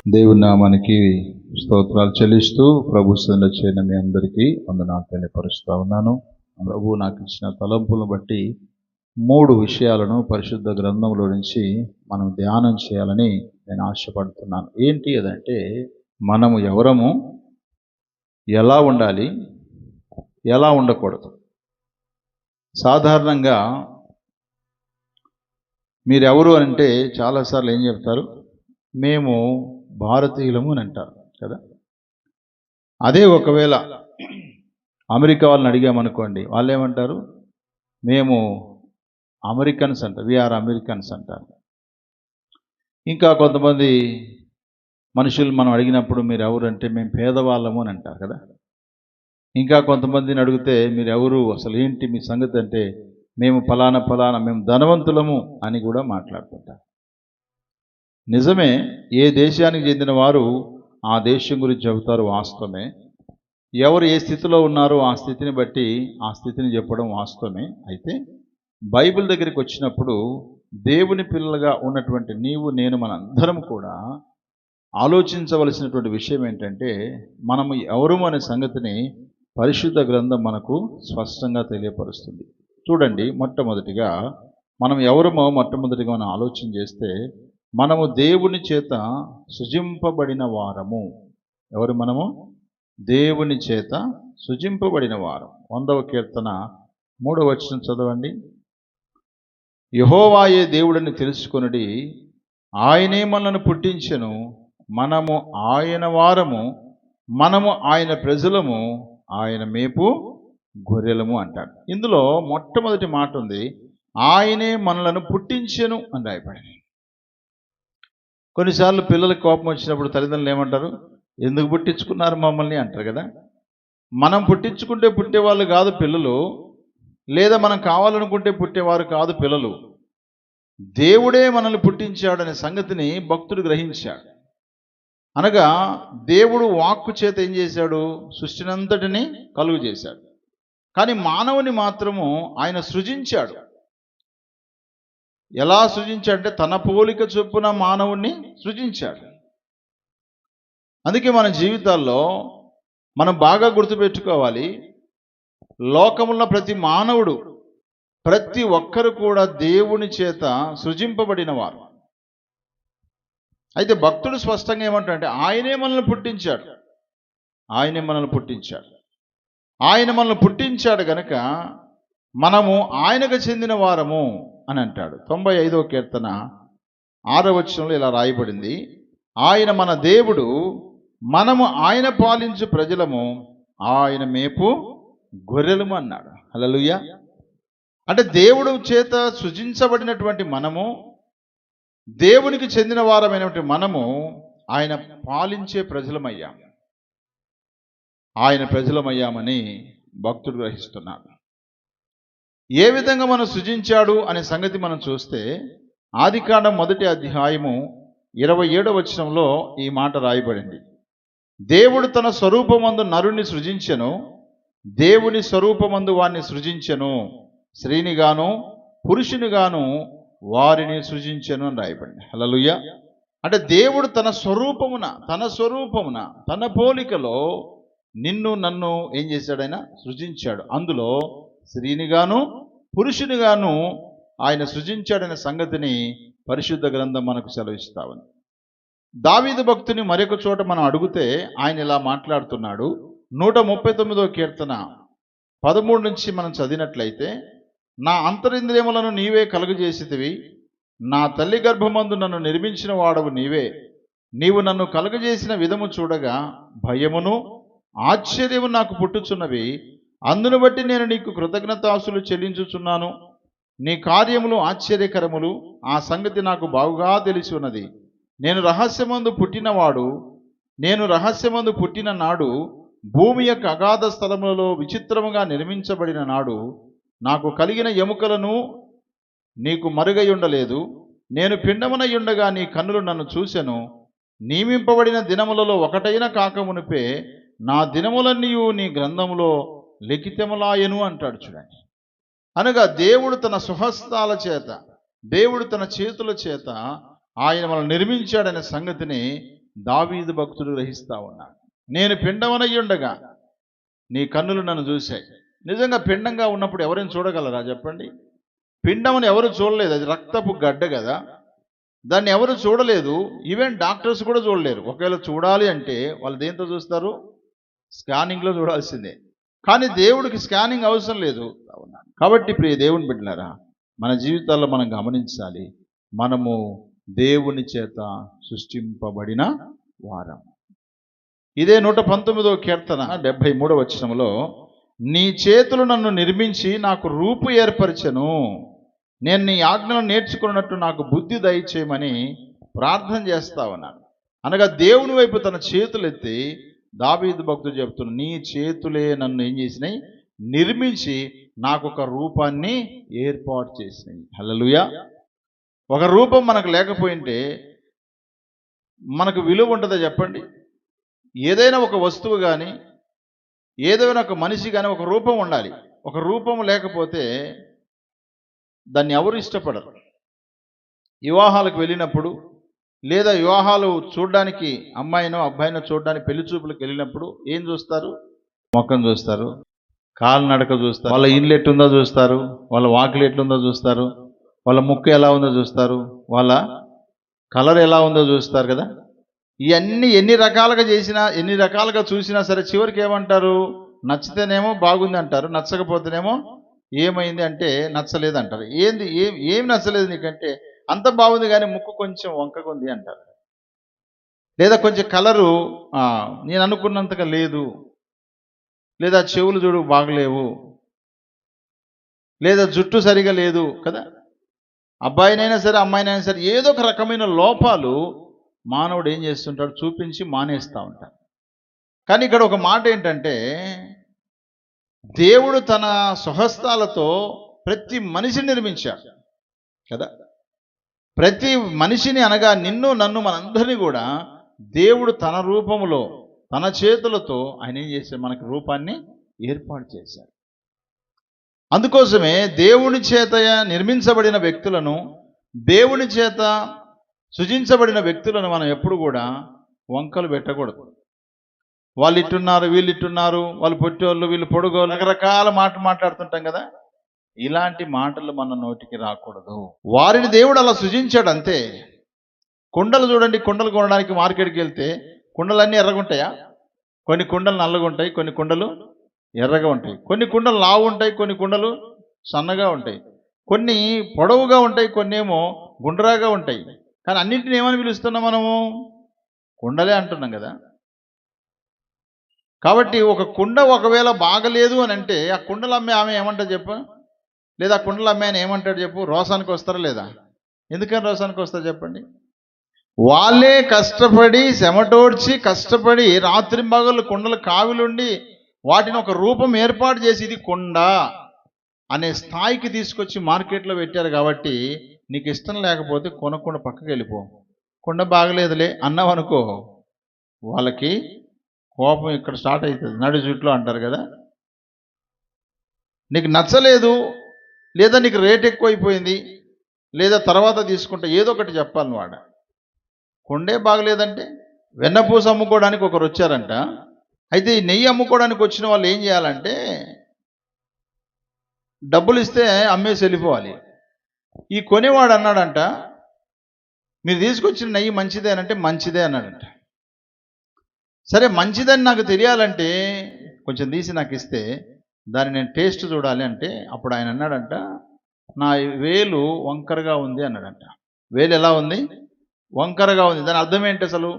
దేవుని నామానికి స్తోత్రాలు చెల్లిస్తూ ప్రభు సన్నిధిలో చేరిన మీ అందరికీ వందనాలు తెలియపరుస్తూ ఉన్నాను. ప్రభు నాకు ఇచ్చిన తలంపులను బట్టి 3 విషయాలను పరిశుద్ధ గ్రంథంలో నుంచి మనం ధ్యానం చేయాలని నేను ఆశపడుతున్నాను. ఏంటి అదంటే, మనము ఎవరము, ఎలా ఉండాలి, ఎలా ఉండకూడదు. సాధారణంగా మీరెవరు అంటే చాలాసార్లు ఏం చెప్తారు, మేము భారతీయులము అని అంటారు కదా. అదే ఒకవేళ అమెరికా వాళ్ళని అడిగామనుకోండి, వాళ్ళు ఏమంటారు, మేము అమెరికన్స్ అంటారు, వీఆర్ అమెరికన్స్ అంటారు. ఇంకా కొంతమంది మనుషులు మనం అడిగినప్పుడు మీరు ఎవరు అంటే మేము పేదవాళ్ళము అని అంటారు కదా. ఇంకా కొంతమందిని అడిగితే మీరు ఎవరు, అసలు ఏంటి మీ సంగతి అంటే మేము ఫలానా మేము ధనవంతులము అని కూడా మాట్లాడుతుంటారు. నిజమే, ఏ దేశానికి చెందిన వారు ఆ దేశం గురించి చెబుతారు, వాస్తవమే. ఎవరు ఏ స్థితిలో ఉన్నారో ఆ స్థితిని బట్టి ఆ స్థితిని చెప్పడం వాస్తవమే. అయితే బైబిల్ దగ్గరికి వచ్చినప్పుడు దేవుని పిల్లలుగా ఉన్నటువంటి నీవు నేను మనందరం కూడా ఆలోచించవలసినటువంటి విషయం ఏంటంటే, మనము ఎవరు అనే సంగతిని పరిశుద్ధ గ్రంథం మనకు స్పష్టంగా తెలియపరుస్తుంది. చూడండి, మొట్టమొదటిగా మనం ఎవరమో మొట్టమొదటిగా మనం ఆలోచన చేస్తే, మనము దేవుని చేత సృజింపబడిన వారము. ఎవరు మనము? దేవుని చేత సృజింపబడిన వారం. 100వ కీర్తన 3వ వచనం చదవండి. యెహోవాయే దేవుడని తెలుసుకొనుడి, ఆయనే మనలను పుట్టించెను, మనము ఆయన వారము, మనము ఆయన ప్రజలము, ఆయన మేపు గొర్రెలము అంటాడు. ఇందులో మొట్టమొదటి మాట ఉంది, ఆయనే మనలను పుట్టించెను అని రాయబడింది. కొన్నిసార్లు పిల్లలకు కోపం వచ్చినప్పుడు తల్లిదండ్రులు ఏమంటారు, ఎందుకు పుట్టించుకున్నారు మమ్మల్ని అంటారు కదా. మనం పుట్టించుకుంటే పుట్టేవాళ్ళు కాదు పిల్లలు, లేదా మనం కావాలనుకుంటే పుట్టేవారు కాదు పిల్లలు. దేవుడే మనల్ని పుట్టించాడనే సంగతిని భక్తుడు గ్రహించాడు. అనగా దేవుడు వాక్కు చేత ఏం చేశాడు, సృష్టినంతటిని కలుగు చేశాడు. కానీ మానవుని మాత్రము ఆయన సృజించాడు. ఎలా సృజించాడంటే తన పోలిక చొప్పున మానవుణ్ణి సృజించాడు. అందుకే మన జీవితాల్లో మనం బాగా గుర్తుపెట్టుకోవాలి, లోకమున్న ప్రతి మానవుడు, ప్రతి ఒక్కరు కూడా దేవుని చేత సృజింపబడిన వారు. అయితే భక్తుడు స్పష్టంగా ఏమంటాడంటే, ఆయనే మనల్ని పుట్టించాడు, ఆయనే మనల్ని పుట్టించాడు. ఆయన మనల్ని పుట్టించాడు గనక మనము ఆయనకు చెందిన వారము అని అంటాడు. 95వ కీర్తన 6వ వచనంలో ఇలా రాయబడింది, ఆయన మన దేవుడు, మనము ఆయన పాలించు ప్రజలము, ఆయన మేపు గొర్రెలము అన్నాడు. హల్లెలూయా. అంటే దేవుడు చేత సృజించబడినటువంటి మనము, దేవునికి చెందిన వారమైనటువంటి మనము ఆయన పాలించే ప్రజలమయ్యాము, ఆయన ప్రజలమయ్యామని భక్తుడు గ్రహిస్తున్నాడు. ఏ విధంగా మనం సృజించాడు అనే సంగతి మనం చూస్తే, ఆదికాండం 1వ అధ్యాయము 27వ వచనంలో ఈ మాట రాయబడింది, దేవుడు తన స్వరూపమందు నరుని సృజించెను, దేవుని స్వరూపమందు వారిని సృజించెను, స్త్రీనిగాను పురుషునిగాను వారిని సృజించెను అని రాయబడింది. హల్లెలూయా. అంటే దేవుడు తన స్వరూపమున తన పోలికలో నిన్ను నన్ను ఏం చేశాడు, ఆయన సృజించాడు. అందులో స్త్రీనిగాను పురుషునిగాను ఆయన సృజించాడనే సంగతిని పరిశుద్ధ గ్రంథం మనకు సెలవిస్తా ఉంది. దావీదు భక్తుని మరొక చోట మనం అడిగితే ఆయన ఇలా మాట్లాడుతున్నాడు. 139వ కీర్తన 13 నుంచి మనం చదివినట్లయితే, నా అంతరింద్రియములను నీవే కలుగజేసితివి, నా తల్లి గర్భమందు నన్ను నిర్మించిన వాడవు నీవే, నీవు నన్ను కలుగజేసిన విధము చూడగా భయమును ఆశ్చర్యము నాకు పుట్టుచున్నవి, అందును బట్టి నేను నీకు కృతజ్ఞతాస్తులు చెల్లించుచున్నాను. నీ కార్యములు ఆశ్చర్యకరములు, ఆ సంగతి నాకు బాగుగా తెలిసి ఉన్నది. నేను రహస్యమందు పుట్టిన నాడు, భూమి యొక్క అగాధ స్థలములలో విచిత్రముగా నిర్మించబడిన నాడు, నాకు కలిగిన ఎముకలను నీకు మరుగై ఉండలేదు. నేను పిండమునయుండగా నీ కన్నులు నన్ను చూసెను. నియమింపబడిన దినములలో ఒకటైన కాకమునిపే నా దినములన్నీయు నీ గ్రంథములో లిఖితములాయను అంటాడు. చూడండి, అనగా దేవుడు తన సుహస్తాల చేత, దేవుడు తన చేతుల చేత ఆయన మనల్ని నిర్మించాడనే సంగతిని దావీదు భక్తుడు గ్రహిస్తా ఉన్నాడు. నేను పిండమనయ్యుండగా నీ కన్నులు నన్ను చూశాయి. నిజంగా పిండంగా ఉన్నప్పుడు ఎవరైనా చూడగలరా చెప్పండి? పిండమని ఎవరు చూడలేదు, అది రక్తపు గడ్డ కదా, దాన్ని ఎవరు చూడలేదు. ఈవెన్ డాక్టర్స్ కూడా చూడలేరు. ఒకవేళ చూడాలి అంటే వాళ్ళు దేంతో చూస్తారు? స్కానింగ్లో చూడాల్సిందే. కానీ దేవుడికి స్కానింగ్ అవసరం లేదు. కాబట్టి ప్రియ దేవుని బిడ్డలారా, మన జీవితాల్లో మనం గమనించాలి, మనము దేవుని చేత సృష్టింపబడిన వారం. ఇదే 119వ కీర్తన 73వ వచనంలో, నీ చేతులు నన్ను నిర్మించి నాకు రూపు ఏర్పరచెను, నేను నీ ఆజ్ఞలను నేర్చుకున్నట్టు నాకు బుద్ధి దయచేయమని ప్రార్థన చేస్తా ఉన్నాను. అనగా దేవుని వైపు తన చేతులు ఎత్తి దావీదు భక్తుడు చెప్తున్నాడు, నీ చేతులే నన్ను ఏం చేసినాయి? నిర్మించి నాకు ఒక రూపాన్ని ఏర్పాటు చేసినాయి. హల్లెలూయా. ఒక రూపం మనకు లేకపోయింటే మనకు విలువ ఉంటుందా చెప్పండి? ఏదైనా ఒక వస్తువు కానీ, ఏదైనా ఒక మనిషి కానీ ఒక రూపం ఉండాలి. ఒక రూపం లేకపోతే దాన్ని ఎవరు ఇష్టపడరు. వివాహాలకు వెళ్ళినప్పుడు, లేదా వివాహాలు చూడడానికి అమ్మాయినో అబ్బాయినో చూడడానికి పెళ్లి చూపులకు వెళ్ళినప్పుడు ఏం చూస్తారు? మొక్కం చూస్తారు, కాలు నడక చూస్తారు, వాళ్ళ ఇల్లు ఎట్టుందో చూస్తారు, వాళ్ళ వాకిలి ఎట్లుందో చూస్తారు, వాళ్ళ ముక్కు ఎలా ఉందో చూస్తారు, వాళ్ళ కలర్ ఎలా ఉందో చూస్తారు కదా. ఇవన్నీ ఎన్ని రకాలుగా చేసినా, ఎన్ని రకాలుగా చూసినా సరే చివరికి ఏమంటారు? నచ్చితేనేమో బాగుంది అంటారు, నచ్చకపోతేనేమో ఏమైంది అంటే నచ్చలేదు అంటారు. ఏం నచ్చలేదు నీకంటే? అంత బాగుంది కానీ ముక్కు కొంచెం వంకగా ఉంది అంటారు. లేదా కొంచెం కలరు నేను అనుకున్నంతగా లేదు, లేదా చెవులు చూడు బాగలేవు, లేదా జుట్టు సరిగా లేదు కదా. అబ్బాయినైనా సరే అమ్మాయినైనా సరే ఏదో ఒక రకమైన లోపాలు మానవుడు ఏం చేస్తుంటాడు? చూపించి మానేస్తూ ఉంటాడు. కానీ ఇక్కడ ఒక మాట ఏంటంటే, దేవుడు తన స్వహస్తాలతో ప్రతి మనిషిని నిర్మించాడు కదా. ప్రతి మనిషిని అనగా నిన్ను నన్ను మనందరినీ కూడా దేవుడు తన రూపములో తన చేతులతో ఆయన ఏం చేశాడు? మనకి రూపాన్ని ఏర్పాటు చేశాడు. అందుకోసమే దేవుని చేత నిర్మించబడిన వ్యక్తులను, దేవుని చేత సృజించబడిన వ్యక్తులను మనం ఎప్పుడు కూడా వంకలు పెట్టకూడదు. వాళ్ళు ఇట్టున్నారు, వీళ్ళు ఇట్టున్నారు, వాళ్ళు పొట్టోళ్ళు, వీళ్ళు పొడుగోళ్ళు, రకరకాల మాటలు మాట్లాడుతుంటాం కదా. ఇలాంటి మాటలు మన నోటికి రాకూడదు. వారిని దేవుడు అలా సృజించాడు అంతే. కుండలు చూడండి, కుండలు కొనడానికి మార్కెట్కి వెళ్తే కుండలన్నీ ఎర్రగా ఉంటాయా? కొన్ని కుండలు నల్లగా ఉంటాయి, కొన్ని కుండలు ఎర్రగా ఉంటాయి, కొన్ని కుండలు లావు ఉంటాయి, కొన్ని కుండలు సన్నగా ఉంటాయి, కొన్ని పొడవుగా ఉంటాయి, కొన్ని ఏమో గుండ్రాగా ఉంటాయి. కానీ అన్నింటిని ఏమని పిలుస్తున్నాం మనము? కుండలే అంటున్నాం కదా. కాబట్టి ఒక కుండ ఒకవేళ బాగలేదు అని అంటే ఆ కుండలు అమ్మే ఆమె ఏమంటారు చెప్పు? లేదా కుండలు అమ్మే ఆయన ఏమంటాడు చెప్పు? రోసానికి వస్తారా లేదా? ఎందుకని రోసానికి వస్తారు చెప్పండి? వాళ్ళే కష్టపడి చెమటోడ్చి కష్టపడి రాత్రింబగళ్ళు కుండలు కావిలుండి వాటిని ఒక రూపం ఏర్పాటు చేసి ఇది కుండ అనే స్థాయికి తీసుకొచ్చి మార్కెట్లో పెట్టారు. కాబట్టి నీకు ఇష్టం లేకపోతే కొనకుండా పక్కకి వెళ్ళిపో. కుండ బాగలేదులే అన్నావు అనుకో, వాళ్ళకి కోపం ఇక్కడ స్టార్ట్ అవుతుంది. నడు జుట్లో అంటారు కదా. నీకు నచ్చలేదు, లేదా నీకు రేట్ ఎక్కువైపోయింది, లేదా తర్వాత తీసుకుంటే ఏదో ఒకటి చెప్పాలి. వాడ కొండే బాగలేదంటే వెన్నపూస అమ్ముకోవడానికి ఒకరు వచ్చారంట. అయితే ఈ నెయ్యి అమ్ముకోవడానికి వచ్చిన వాళ్ళు ఏం చేయాలంటే డబ్బులు ఇస్తే అమ్మేసి వెళ్ళిపోవాలి. ఈ కొనేవాడు అన్నాడంట, మీరు తీసుకొచ్చిన నెయ్యి మంచిదేనంటే మంచిదే అన్నాడంట. సరే మంచిదని నాకు తెలియాలంటే కొంచెం తీసి నాకు ఇస్తే దాన్ని నేను టేస్ట్ చూడాలి అంటే అప్పుడు ఆయన అన్నాడంట, నా వేలు వంకరగా ఉంది అన్నాడంట. వేలు ఎలా ఉంది? వంకరగా ఉంది. దాని అర్థం ఏంటి అసలు?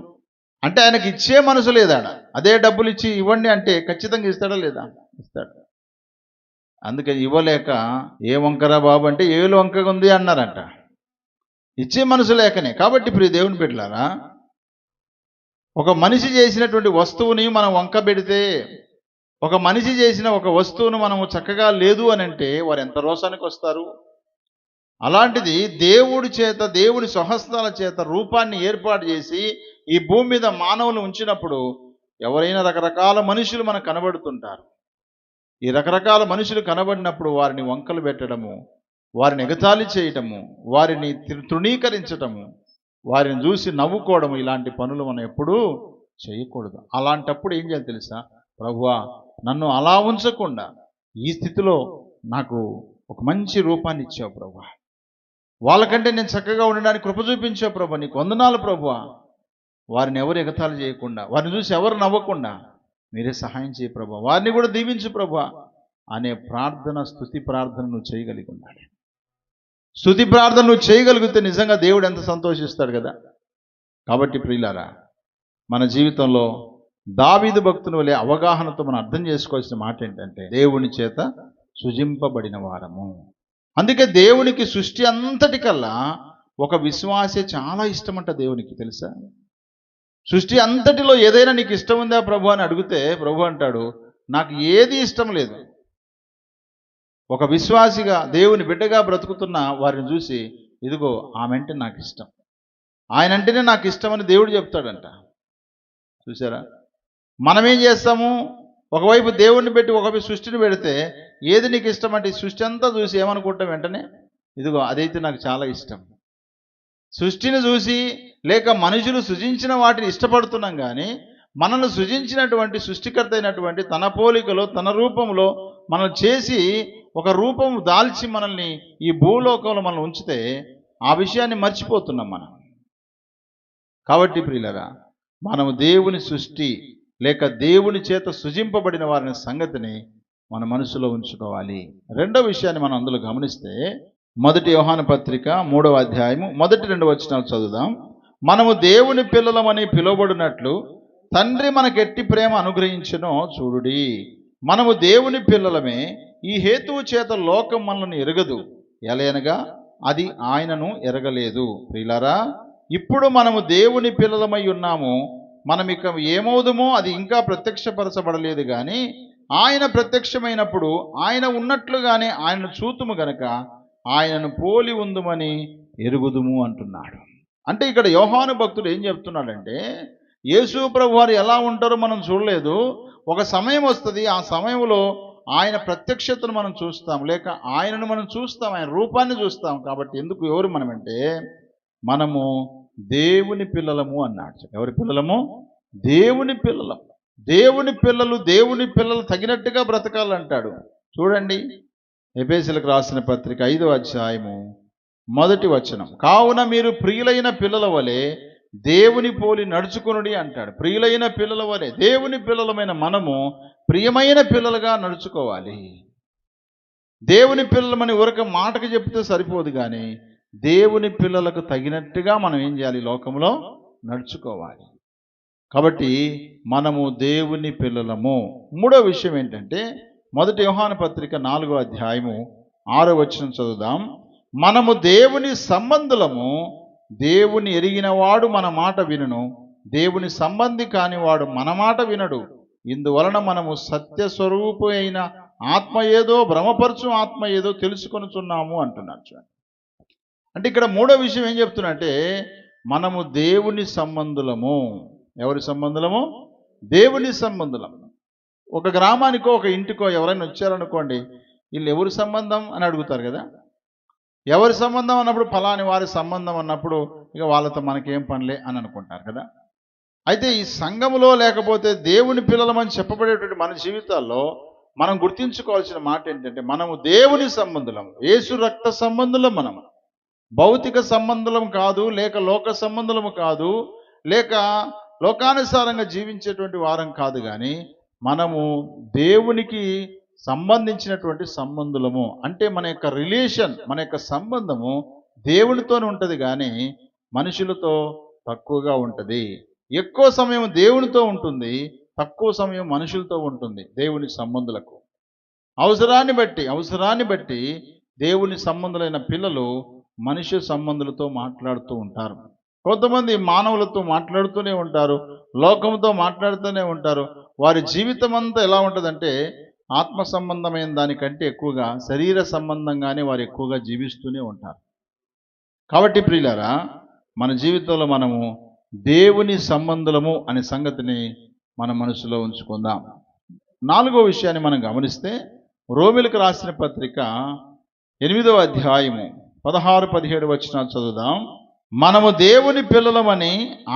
అంటే ఆయనకి ఇచ్చే మనసు లేదాడ. అదే డబ్బులు ఇచ్చి ఇవ్వండి అంటే ఖచ్చితంగా ఇస్తాడా లేదా? ఇస్తాడు. అందుకని ఇవ్వలేక ఏ వంకరా బాబు అంటే ఏలు వంకగా ఉంది అన్నారంట. ఇచ్చే మనసు లేకనే. కాబట్టి ఇప్పుడు దేవుని బిడ్డలారా, ఒక మనిషి చేసినటువంటి వస్తువుని మనం వంక పెడితే, ఒక మనిషి చేసిన ఒక వస్తువును మనము చక్కగా లేదు అని అంటే వారు ఎంత రోషానికి వస్తారు. అలాంటిది దేవుడి చేత, దేవుని స్వహస్తాల చేత రూపాన్ని ఏర్పాటు చేసి ఈ భూమి మీద మానవులు ఉంచినప్పుడు ఎవరైనా రకరకాల మనుషులు మనకు కనబడుతుంటారు. ఈ రకరకాల మనుషులు కనబడినప్పుడు వారిని వంకలు పెట్టడము, వారిని ఎగతాళి చేయటము, వారిని తృణీకరించటము, వారిని చూసి నవ్వుకోవడం, ఇలాంటి పనులు మనం ఎప్పుడూ చేయకూడదు. అలాంటప్పుడు ఏం చేయాలి తెలుసా? ప్రభువా, నన్ను అలా ఉంచకుండా ఈ స్థితిలో నాకు ఒక మంచి రూపాన్ని ఇచ్చావు ప్రభువా, వాళ్ళకంటే నేను చక్కగా ఉండడానికి కృప చూపించావు ప్రభువా, నీకు వందనాలు ప్రభువా. వారిని ఎవరు ఎగతాళి చేయకుండా, వారిని చూసి ఎవరు నవ్వకుండా మీరే సహాయం చేయ ప్రభువా, వారిని కూడా దీవించు ప్రభువా అనే ప్రార్థన, స్తుతి ప్రార్థన నువ్వు చేయగలిగి ఉండాలి. స్తుతి ప్రార్థన నువ్వు చేయగలిగితే నిజంగా దేవుడు ఎంత సంతోషిస్తాడు కదా. కాబట్టి ప్రియులారా, మన జీవితంలో దావీదు భక్తుని వలె అవగాహనతో మనం అర్థం చేసుకోవాల్సిన మాట ఏంటంటే, దేవుని చేత సృజింపబడిన వారము. అందుకే దేవునికి సృష్టి అంతటికల్లా ఒక విశ్వాసే చాలా ఇష్టమంట దేవునికి, తెలుసా? సృష్టి అంతటిలో ఏదైనా నీకు ఇష్టం ఉందా ప్రభు అని అడిగితే ప్రభు అంటాడు, నాకు ఏది ఇష్టం లేదు. ఒక విశ్వాసిగా దేవుని బిడ్డగా బ్రతుకుతున్న వారిని చూసి, ఇదిగో ఆమె అంటే నాకు ఇష్టం, ఆయన అంటేనే నాకు ఇష్టం అని దేవుడు చెప్తాడంట. చూసారా? మనమేం చేస్తాము? ఒకవైపు దేవుణ్ణి పెట్టి ఒకవైపు సృష్టిని పెడితే, ఏది నీకు ఇష్టం అంటే ఈ సృష్టి అంతా చూసి ఏమనుకుంటాం వెంటనే, ఇదిగో అదైతే నాకు చాలా ఇష్టం. సృష్టిని చూసి లేక మనుషులు సృజించిన వాటిని ఇష్టపడుతున్నాం, కానీ మనల్ని సృజించినటువంటి సృష్టికర్త అయినటువంటి తన పోలికలో తన రూపంలో మనల్ని చేసి ఒక రూపం దాల్చి మనల్ని ఈ భూలోకంలో మనం ఉంచితే ఆ విషయాన్ని మర్చిపోతున్నాం మనం. కాబట్టి ప్రియులరా, మనము దేవుని సృష్టి లేక దేవుని చేత సృజింపబడిన వారిని సంగతిని మన మనసులో ఉంచుకోవాలి. రెండో విషయాన్ని మనం అందులో గమనిస్తే, మొదటి యోహాను పత్రిక 3వ అధ్యాయము మొదటి 2 వచనాలు చదువుదాం. మనము దేవుని పిల్లలమని పిలువబడినట్లు తండ్రి మనకెట్టి ప్రేమ అనుగ్రహించెనో చూడుడి. మనము దేవుని పిల్లలమే, ఈ హేతువు చేత లోకం మనల్ని ఎరగదు, ఎలయనగా అది ఆయనను ఎరగలేదు. ప్రియులారా, ఇప్పుడు మనము దేవుని పిల్లలమై ఉన్నాము. మనం ఇక ఏమవుదుమో అది ఇంకా ప్రత్యక్షపరచబడలేదు, కానీ ఆయన ప్రత్యక్షమైనప్పుడు ఆయన ఉన్నట్లుగానే ఆయనను చూతుము గనక ఆయనను పోలి ఉందుమని ఎరుగుదుము అంటున్నాడు. అంటే ఇక్కడ యోహాను భక్తుడు ఏం చెప్తున్నాడంటే, యేసు ప్రభు వారు ఎలా ఉంటారో మనం చూడలేదు, ఒక సమయం వస్తుంది, ఆ సమయంలో ఆయన ప్రత్యక్షతను మనం చూస్తాం, లేక ఆయనను మనం చూస్తాం, ఆయన రూపాన్ని చూస్తాం. కాబట్టి ఎవరు మనమంటే, మనము దేవుని పిల్లలము అన్నాడు. ఎవరి పిల్లలము? దేవుని పిల్లలం. దేవుని పిల్లలు తగినట్టుగా బ్రతకాలంటాడు. చూడండి, ఎఫెసీయులకు రాసిన పత్రిక 5వ అధ్యాయము మొదటి వచనం. కావున మీరు ప్రియులైన పిల్లల వలె దేవుని పోలి నడుచుకొనుడి అంటాడు. ప్రియులైన పిల్లల వలె, దేవుని పిల్లలమైన మనము ప్రియమైన పిల్లలుగా నడుచుకోవాలి. దేవుని పిల్లలమని ఊరక మాటకు చెప్తే సరిపోదు, కానీ దేవుని పిల్లలకు తగినట్టుగా మనం ఏం చేయాలి? లోకంలో నడుచుకోవాలి. కాబట్టి మనము దేవుని పిల్లలము. మూడో విషయం ఏంటంటే, మొదటి యోహాను పత్రిక 4వ అధ్యాయము 6వ వచనం చదువుదాం. మనము దేవుని సంబంధులము, దేవుని ఎరిగినవాడు మన మాట వినును, దేవుని సంబంధి కానివాడు మన మాట వినడు. ఇందువలన మనము సత్యస్వరూపు అయిన ఆత్మ ఏదో, భ్రమపరచు ఆత్మ ఏదో తెలుసుకొనుచున్నాము అంటున్నారు. అంటే ఇక్కడ మూడో విషయం ఏం చెప్తున్నంటే, మనము దేవుని సంబంధులము. ఎవరి సంబంధులము? దేవుని సంబంధులము. ఒక గ్రామానికో ఒక ఇంటికో ఎవరైనా వచ్చారనుకోండి, వీళ్ళు ఎవరి సంబంధం అని అడుగుతారు కదా. ఎవరి సంబంధం అన్నప్పుడు ఫలాని వారి సంబంధం అన్నప్పుడు ఇక వాళ్ళతో మనకేం పనిలే అని అనుకుంటారు కదా. అయితే ఈ సంఘములో లేకపోతే దేవుని పిల్లలమని చెప్పబడేటువంటి మన జీవితాల్లో మనం గుర్తించుకోవాల్సిన మాట ఏంటంటే, మనము దేవుని సంబంధులం, యేసు రక్త సంబంధులం. మనము భౌతిక సంబంధులం కాదు, లేక లోక సంబంధులము కాదు, లేక లోకానుసారంగా జీవించేటువంటి వారం కాదు, కానీ మనము దేవునికి సంబంధించినటువంటి సంబంధులము. అంటే మన యొక్క రిలేషన్, మన యొక్క సంబంధము దేవునితోనే ఉంటుంది, కానీ మనుషులతో తక్కువగా ఉంటుంది. ఎక్కువ సమయం దేవునితో ఉంటుంది, తక్కువ సమయం మనుషులతో ఉంటుంది. దేవుని సంబంధులకు అవసరాన్ని బట్టి దేవుని సంబంధులైన పిల్లలు మనుష్య సంబంధులతో మాట్లాడుతూ ఉంటారు. కొంతమంది మానవులతో మాట్లాడుతూనే ఉంటారు, లోకంతో మాట్లాడుతూనే ఉంటారు. వారి జీవితం అంతా ఎలా ఉంటుందంటే, ఆత్మ సంబంధమైన దానికంటే ఎక్కువగా శరీర సంబంధంగానే వారు ఎక్కువగా జీవిస్తూనే ఉంటారు. కాబట్టి ప్రియులారా, మన జీవితంలో మనము దేవుని సంబంధులము అనే సంగతిని మన మనసులో ఉంచుకుందాం. 4వ విషయాన్ని మనం గమనిస్తే, రోమీయులకు రాసిన పత్రిక 8వ అధ్యాయము 16-17 వచనాలు చదువుదాం. మనము దేవుని పిల్లలమని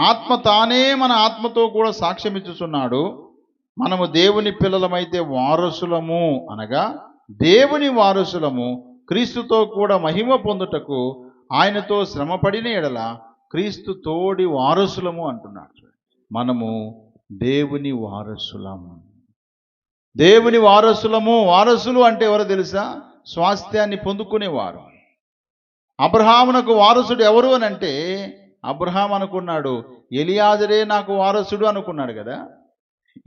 ఆత్మ తానే మన ఆత్మతో కూడా సాక్ష్యమిచ్చుచున్నాడు. మనము దేవుని పిల్లలమైతే వారసులము, అనగా దేవుని వారసులము, క్రీస్తుతో కూడా మహిమ పొందుటకు ఆయనతో శ్రమపడిన ఎడల క్రీస్తు తోడి వారసులము అంటున్నాడు. మనము దేవుని వారసులము. దేవుని వారసులము. వారసులు అంటే ఎవరో తెలుసా? స్వాస్థ్యాన్ని పొందుకునేవారు. అబ్రహామునకు వారసుడు ఎవరు అని అంటే, అబ్రహాం అనుకున్నాడు ఎలియాజరే నాకు వారసుడు అనుకున్నాడు కదా.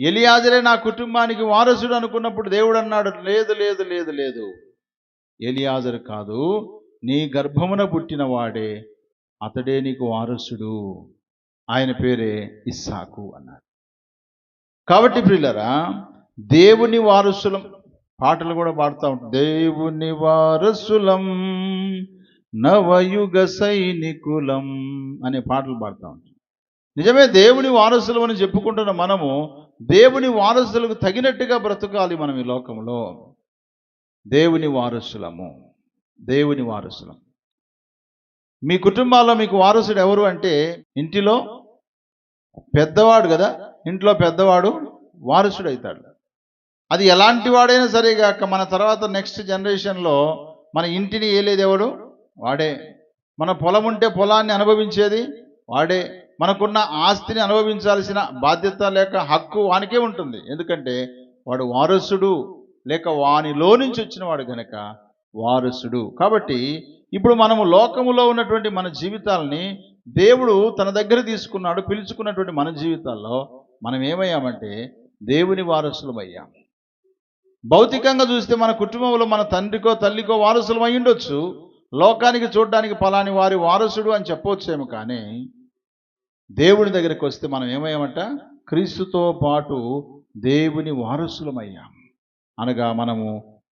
ఎలియాజరే నా కుటుంబానికి వారసుడు అనుకున్నప్పుడు దేవుడు అన్నాడు, లేదు లేదు లేదు లేదు, ఎలియాజరు కాదు, నీ గర్భమున పుట్టిన వాడే, అతడే నీకు వారసుడు, ఆయన పేరే ఇస్సాకు అన్నాడు. కాబట్టి ప్రియులారా, దేవుని వారసులం. పాటలు కూడా పాడుతూ ఉంటాం, దేవుని వారసులం నవయుగ సైనికులం అనే పాటలు పాడుతూ ఉంటాం. నిజమే, దేవుని వారసులం అని చెప్పుకుంటున్న మనము దేవుని వారసులకు తగినట్టుగా బ్రతకాలి. మనం ఈ లోకంలో దేవుని వారసులము. దేవుని వారసులం. మీ కుటుంబాల్లో మీకు వారసుడు ఎవరు అంటే, ఇంటిలో పెద్దవాడు కదా, ఇంట్లో పెద్దవాడు వారసుడు అవుతాడు. అది ఎలాంటి వాడైనా సరే గాక, మన తర్వాత నెక్స్ట్ జనరేషన్లో మన ఇంటిని ఏలేది ఎవడు? వాడే. మన పొలం ఉంటే పొలాన్ని అనుభవించేది వాడే. మనకున్న ఆస్తిని అనుభవించాల్సిన బాధ్యత లేక హక్కు వానికే ఉంటుంది. ఎందుకంటే వాడు వారసుడు, లేక వానిలో నుంచి వచ్చిన వాడు గనక వారసుడు. కాబట్టి ఇప్పుడు మనము లోకములో ఉన్నటువంటి మన జీవితాలని దేవుడు తన దగ్గర తీసుకున్నాడు. పిలుచుకున్నటువంటి మన జీవితాల్లో మనం ఏమయ్యామంటే దేవుని వారసులమయ్యాం. భౌతికంగా చూస్తే మన కుటుంబంలో మన తండ్రికో తల్లికో వారసులం అయి ఉండొచ్చు. లోకానికి చూడడానికి పలాని వారి వారసుడు అని చెప్పవచ్చేమో, కానీ దేవుని దగ్గరికి వస్తే మనం ఏమయ్యామంట? క్రీస్తుతో పాటు దేవుని వారసులమయ్యాం. అనగా మనము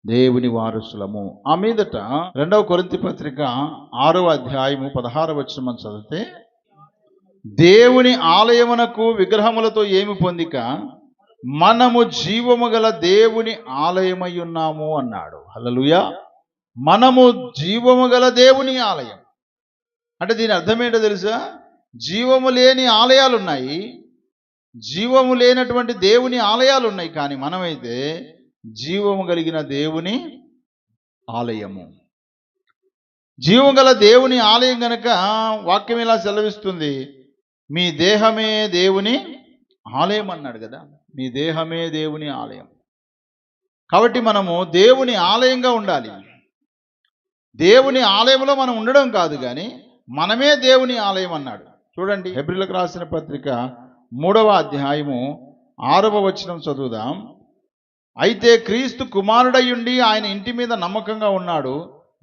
దేవుని వారసులము. ఆ మీదట 2వ కొరింథీ పత్రిక 6వ అధ్యాయము 16వ వచనం మనం చదివితే, దేవుని ఆలయమునకు విగ్రహములతో ఏమి పొందిక, మనము జీవము గల దేవుని ఆలయమై ఉన్నాము అన్నాడు. హల్లెలూయా. మనము జీవము గల దేవుని ఆలయం అంటే దీని అర్థం ఏంటో తెలుసా? జీవము లేని ఆలయాలు ఉన్నాయి, జీవము లేనటువంటి దేవుని ఆలయాలు ఉన్నాయి. కానీ మనమైతే జీవము కలిగిన దేవుని ఆలయము. జీవము గల దేవుని ఆలయం గనక వాక్యం ఇలా సెలవిస్తుంది, మీ దేహమే దేవుని ఆలయం అన్నాడు కదా. మీ దేహమే దేవుని ఆలయం. కాబట్టి మనము దేవుని ఆలయంగా ఉండాలి. దేవుని ఆలయంలో మనం ఉండడం కాదు, కానీ మనమే దేవుని ఆలయం అన్నాడు. చూడండి, హెబ్రీయులకు రాసిన పత్రిక 3వ అధ్యాయము 6వ వచనం చదువుదాం. అయితే క్రీస్తు కుమారుడయ్యుండి ఆయన ఇంటి మీద నమ్మకంగా ఉన్నాడు.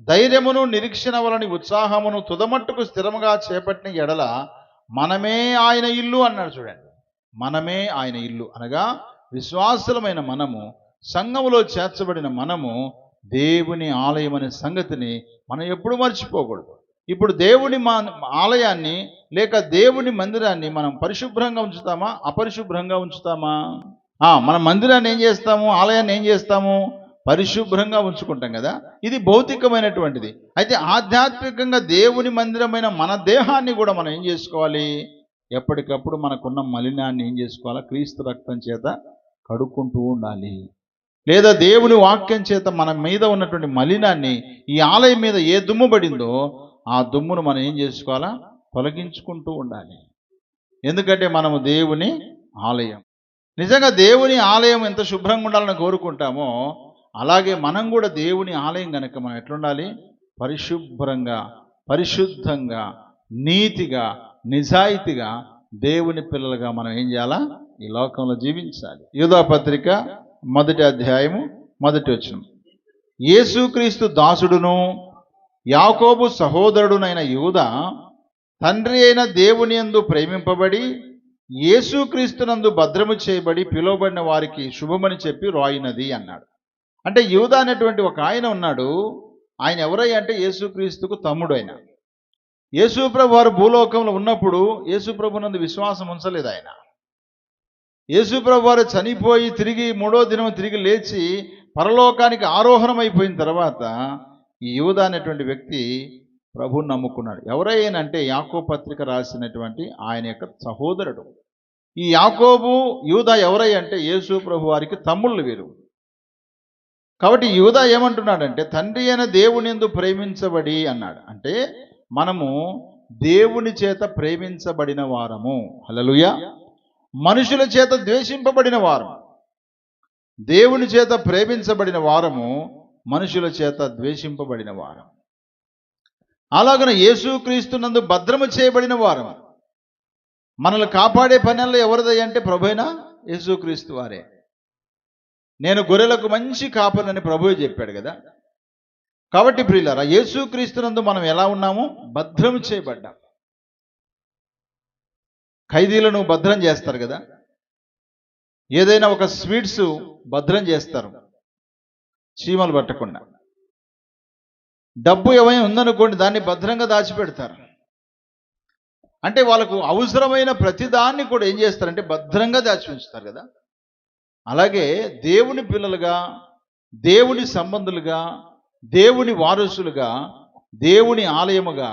ధైర్యమును నిరీక్షణ వలని ఉత్సాహమును తుదమట్టుకు స్థిరముగా చేపట్టిన ఎడల మనమే ఆయన ఇల్లు అన్నాడు. చూడండి, మనమే ఆయన ఇల్లు అనగా విశ్వాసులమైన మనము, సంఘములో చేర్చబడిన మనము దేవుని ఆలయం అనే సంగతిని మనం ఎప్పుడు మర్చిపోకూడదు. ఇప్పుడు దేవుని ఆలయాన్ని లేక దేవుని మందిరాన్ని మనం పరిశుభ్రంగా ఉంచుతామా, అపరిశుభ్రంగా ఉంచుతామా? మన మందిరాన్ని ఏం చేస్తాము, ఆలయాన్ని ఏం చేస్తాము? పరిశుభ్రంగా ఉంచుకుంటాం కదా. ఇది భౌతికమైనటువంటిది. అయితే ఆధ్యాత్మికంగా దేవుని మందిరమైన మన దేహాన్ని కూడా మనం ఏం చేసుకోవాలి? ఎప్పటికప్పుడు మనకున్న మలినాన్ని ఏం చేసుకోవాలా? క్రీస్తు రక్తం చేత కడుక్కుంటూ ఉండాలి. లేదా దేవుని వాక్యం చేత మన మీద ఉన్నటువంటి మలినాన్ని, ఈ ఆలయం మీద ఏ దుమ్ము పడిందో ఆ దుమ్మును మనం ఏం చేసుకోవాలా? తొలగించుకుంటూ ఉండాలి. ఎందుకంటే మనము దేవుని ఆలయం. నిజంగా దేవుని ఆలయం ఎంత శుభ్రంగా ఉండాలని కోరుకుంటామో, అలాగే మనం కూడా దేవుని ఆలయం కనుక మనం ఎట్లుండాలి? పరిశుభ్రంగా, పరిశుద్ధంగా, నీతిగా, నిజాయితీగా దేవుని పిల్లలుగా మనం ఏం చేయాలా? ఈ లోకంలో జీవించాలి. యూదా పత్రిక 1వ అధ్యాయము 1వ వచనం, యేసుక్రీస్తు దాసుడును యాకోబు సహోదరుడునైన యూదా తండ్రి అయిన దేవుని యందు ప్రేమింపబడి యేసుక్రీస్తునందు భద్రము చేయబడి పిలువబడిన వారికి శుభమని చెప్పి రాయినది అన్నాడు. అంటే యూదా అనేటువంటి ఒక ఆయన ఉన్నాడు. ఆయన ఎవరై అంటే యేసుక్రీస్తుకు తమ్ముడు. ఆయన యేసుప్రభు వారు భూలోకంలో ఉన్నప్పుడు యేసుప్రభునందు విశ్వాసం ఉంచలేదు. ఆయన యేసుప్రభు వారు చనిపోయి తిరిగి 3వ దినం తిరిగి లేచి పరలోకానికి ఆరోహణం అయిపోయిన తర్వాత ఈ యూదా అనేటువంటి వ్యక్తి ప్రభువుని నమ్ముకున్నాడు. ఎవరైనంటే యాకోబు పత్రిక రాసినటువంటి ఆయన యొక్క సహోదరుడు. ఈ యాకోబు యూదా ఎవరై అంటే యేసు ప్రభు వారికి తమ్ముళ్ళు వీరు. కాబట్టి యూదా ఏమంటున్నాడంటే తండ్రి అయిన దేవుని యందు ప్రేమించబడి అన్నాడు. అంటే మనము దేవుని చేత ప్రేమించబడిన వారము. హల్లెలూయా. మనుషుల చేత ద్వేషింపబడిన వారము. దేవుని చేత ప్రేమించబడిన వారము, మనుషుల చేత ద్వేషింపబడిన వారం. అలాగన యేసుక్రీస్తునందు భద్రము చేయబడిన వారము. మనల్ని కాపాడే పనుల్లో ఎవరిది అంటే ప్రభువైన యేసుక్రీస్తు వారే. నేను గొర్రెలకు మంచి కాపరిని ప్రభువే చెప్పాడు కదా. కాబట్టి ప్రియులారా, యేసుక్రీస్తునందు మనం ఎలా ఉన్నాము? భద్రం చేయబడ్డాం. ఖైదీలను భద్రం చేస్తారు కదా, ఏదైనా ఒక స్వీట్స్ భద్రం చేస్తారు చీమలు పట్టకుండా. డబ్బు ఏమైనా ఉందనుకోండి, దాన్ని భద్రంగా దాచిపెడతారు. అంటే వాళ్ళకు అవసరమైన ప్రతిదాన్ని కూడా ఏం చేస్తారంటే భద్రంగా దాచి ఉంచుతారు కదా. అలాగే దేవుని పిల్లలుగా, దేవుని సంబంధులుగా, దేవుని వారసులుగా, దేవుని ఆలయముగా,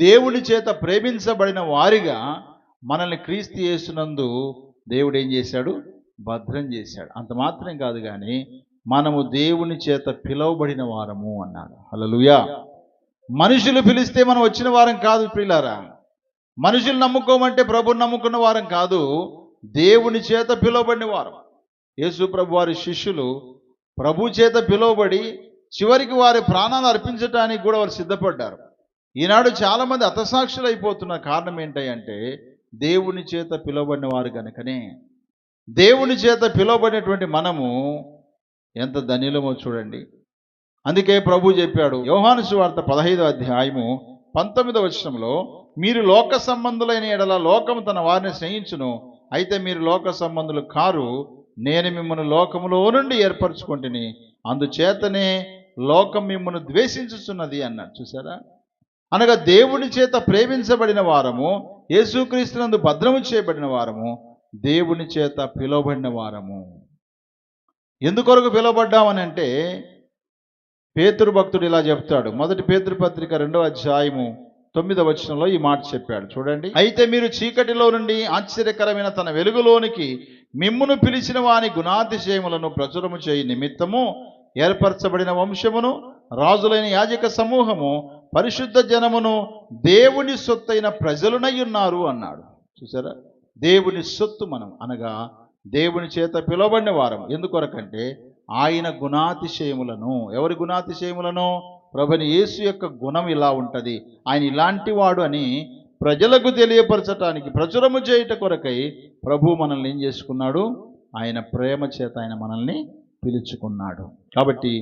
దేవుని చేత ప్రేమించబడిన వారిగా మనల్ని క్రీస్తు యేసునందు దేవుడు ఏం చేశాడు? భద్రం చేశాడు. అంత మాత్రం కాదు కానీ మనము దేవుని చేత పిలువబడిన వారము అన్నాడు. హల్లెలూయా. మనుషులు పిలిస్తే మనం వచ్చిన వారం కాదు ప్రియులారా. మనుషులు నమ్ముకోమంటే ప్రభుని నమ్ముకున్న వారం కాదు, దేవుని చేత పిలువబడిన వారం. యేసు ప్రభు వారి శిష్యులు ప్రభు చేత పిలువబడి చివరికి వారి ప్రాణాలు అర్పించడానికి కూడా వారు సిద్ధపడ్డారు. ఈనాడు చాలామంది హతసాక్షులు అయిపోతున్న కారణం ఏంటంటే దేవుని చేత పిలువబడిన వారు కనుకనే. దేవుని చేత పిలువబడినటువంటి మనము ఎంత ధన్యులమో చూడండి. అందుకే ప్రభు చెప్పాడు, యోహాను సువార్త 15వ అధ్యాయము 19వ వచనంలో, మీరు లోక సంబంధులైన ఎడల లోకము తన వారిని స్నేహించును, అయితే మీరు లోక సంబంధులు కారు, నేను మిమ్మల్ని లోకములో నుండి ఏర్పరచుకుంటుని, అందుచేతనే లోకం మిమ్మల్ని ద్వేషించుచున్నది అన్నాడు. చూసారా? అనగా దేవుని చేత ప్రేమించబడిన వారము, యేసుక్రీస్తునందు భద్రము చేయబడిన వారము, దేవుని చేత పిలువబడిన వారము. ఎందుకొరకు పిలువబడ్డామని అంటే పేతురు భక్తుడు ఇలా చెప్తాడు. మొదటి పేతురు పత్రిక 2వ అధ్యాయము 9వ వచనంలో ఈ మాట చెప్పాడు. చూడండి, అయితే మీరు చీకటిలో నుండి ఆశ్చర్యకరమైన తన వెలుగులోనికి మిమ్మును పిలిచిన వాని గుణాతిశయములను ప్రచురము చేయి నిమిత్తము ఏర్పరచబడిన వంశమును, రాజులైన యాజక సమూహము, పరిశుద్ధ జనమును, దేవుని సొత్తైన ప్రజలునై ఉన్నారు అన్నాడు. చూసారా? దేవుని సొత్తు మనం, అనగా దేవుని చేత పిలువబడిన వారం. ఎందుకొరకంటే ఆయన గుణాతిశయములను, ఎవరి గుణాతిశయములను? ప్రభుని యేసు యొక్క గుణం ఇలా ఉంటుంది, ఆయన ఇలాంటి వాడు అని ప్రజలకు తెలియపరచటానికి, ప్రచురము చేయుట కొరకై ప్రభు మనల్ని ఏం చేసుకున్నాడు? ఆయన ప్రేమ చేత ఆయన మనల్ని పిలుచుకున్నాడు. కాబట్టి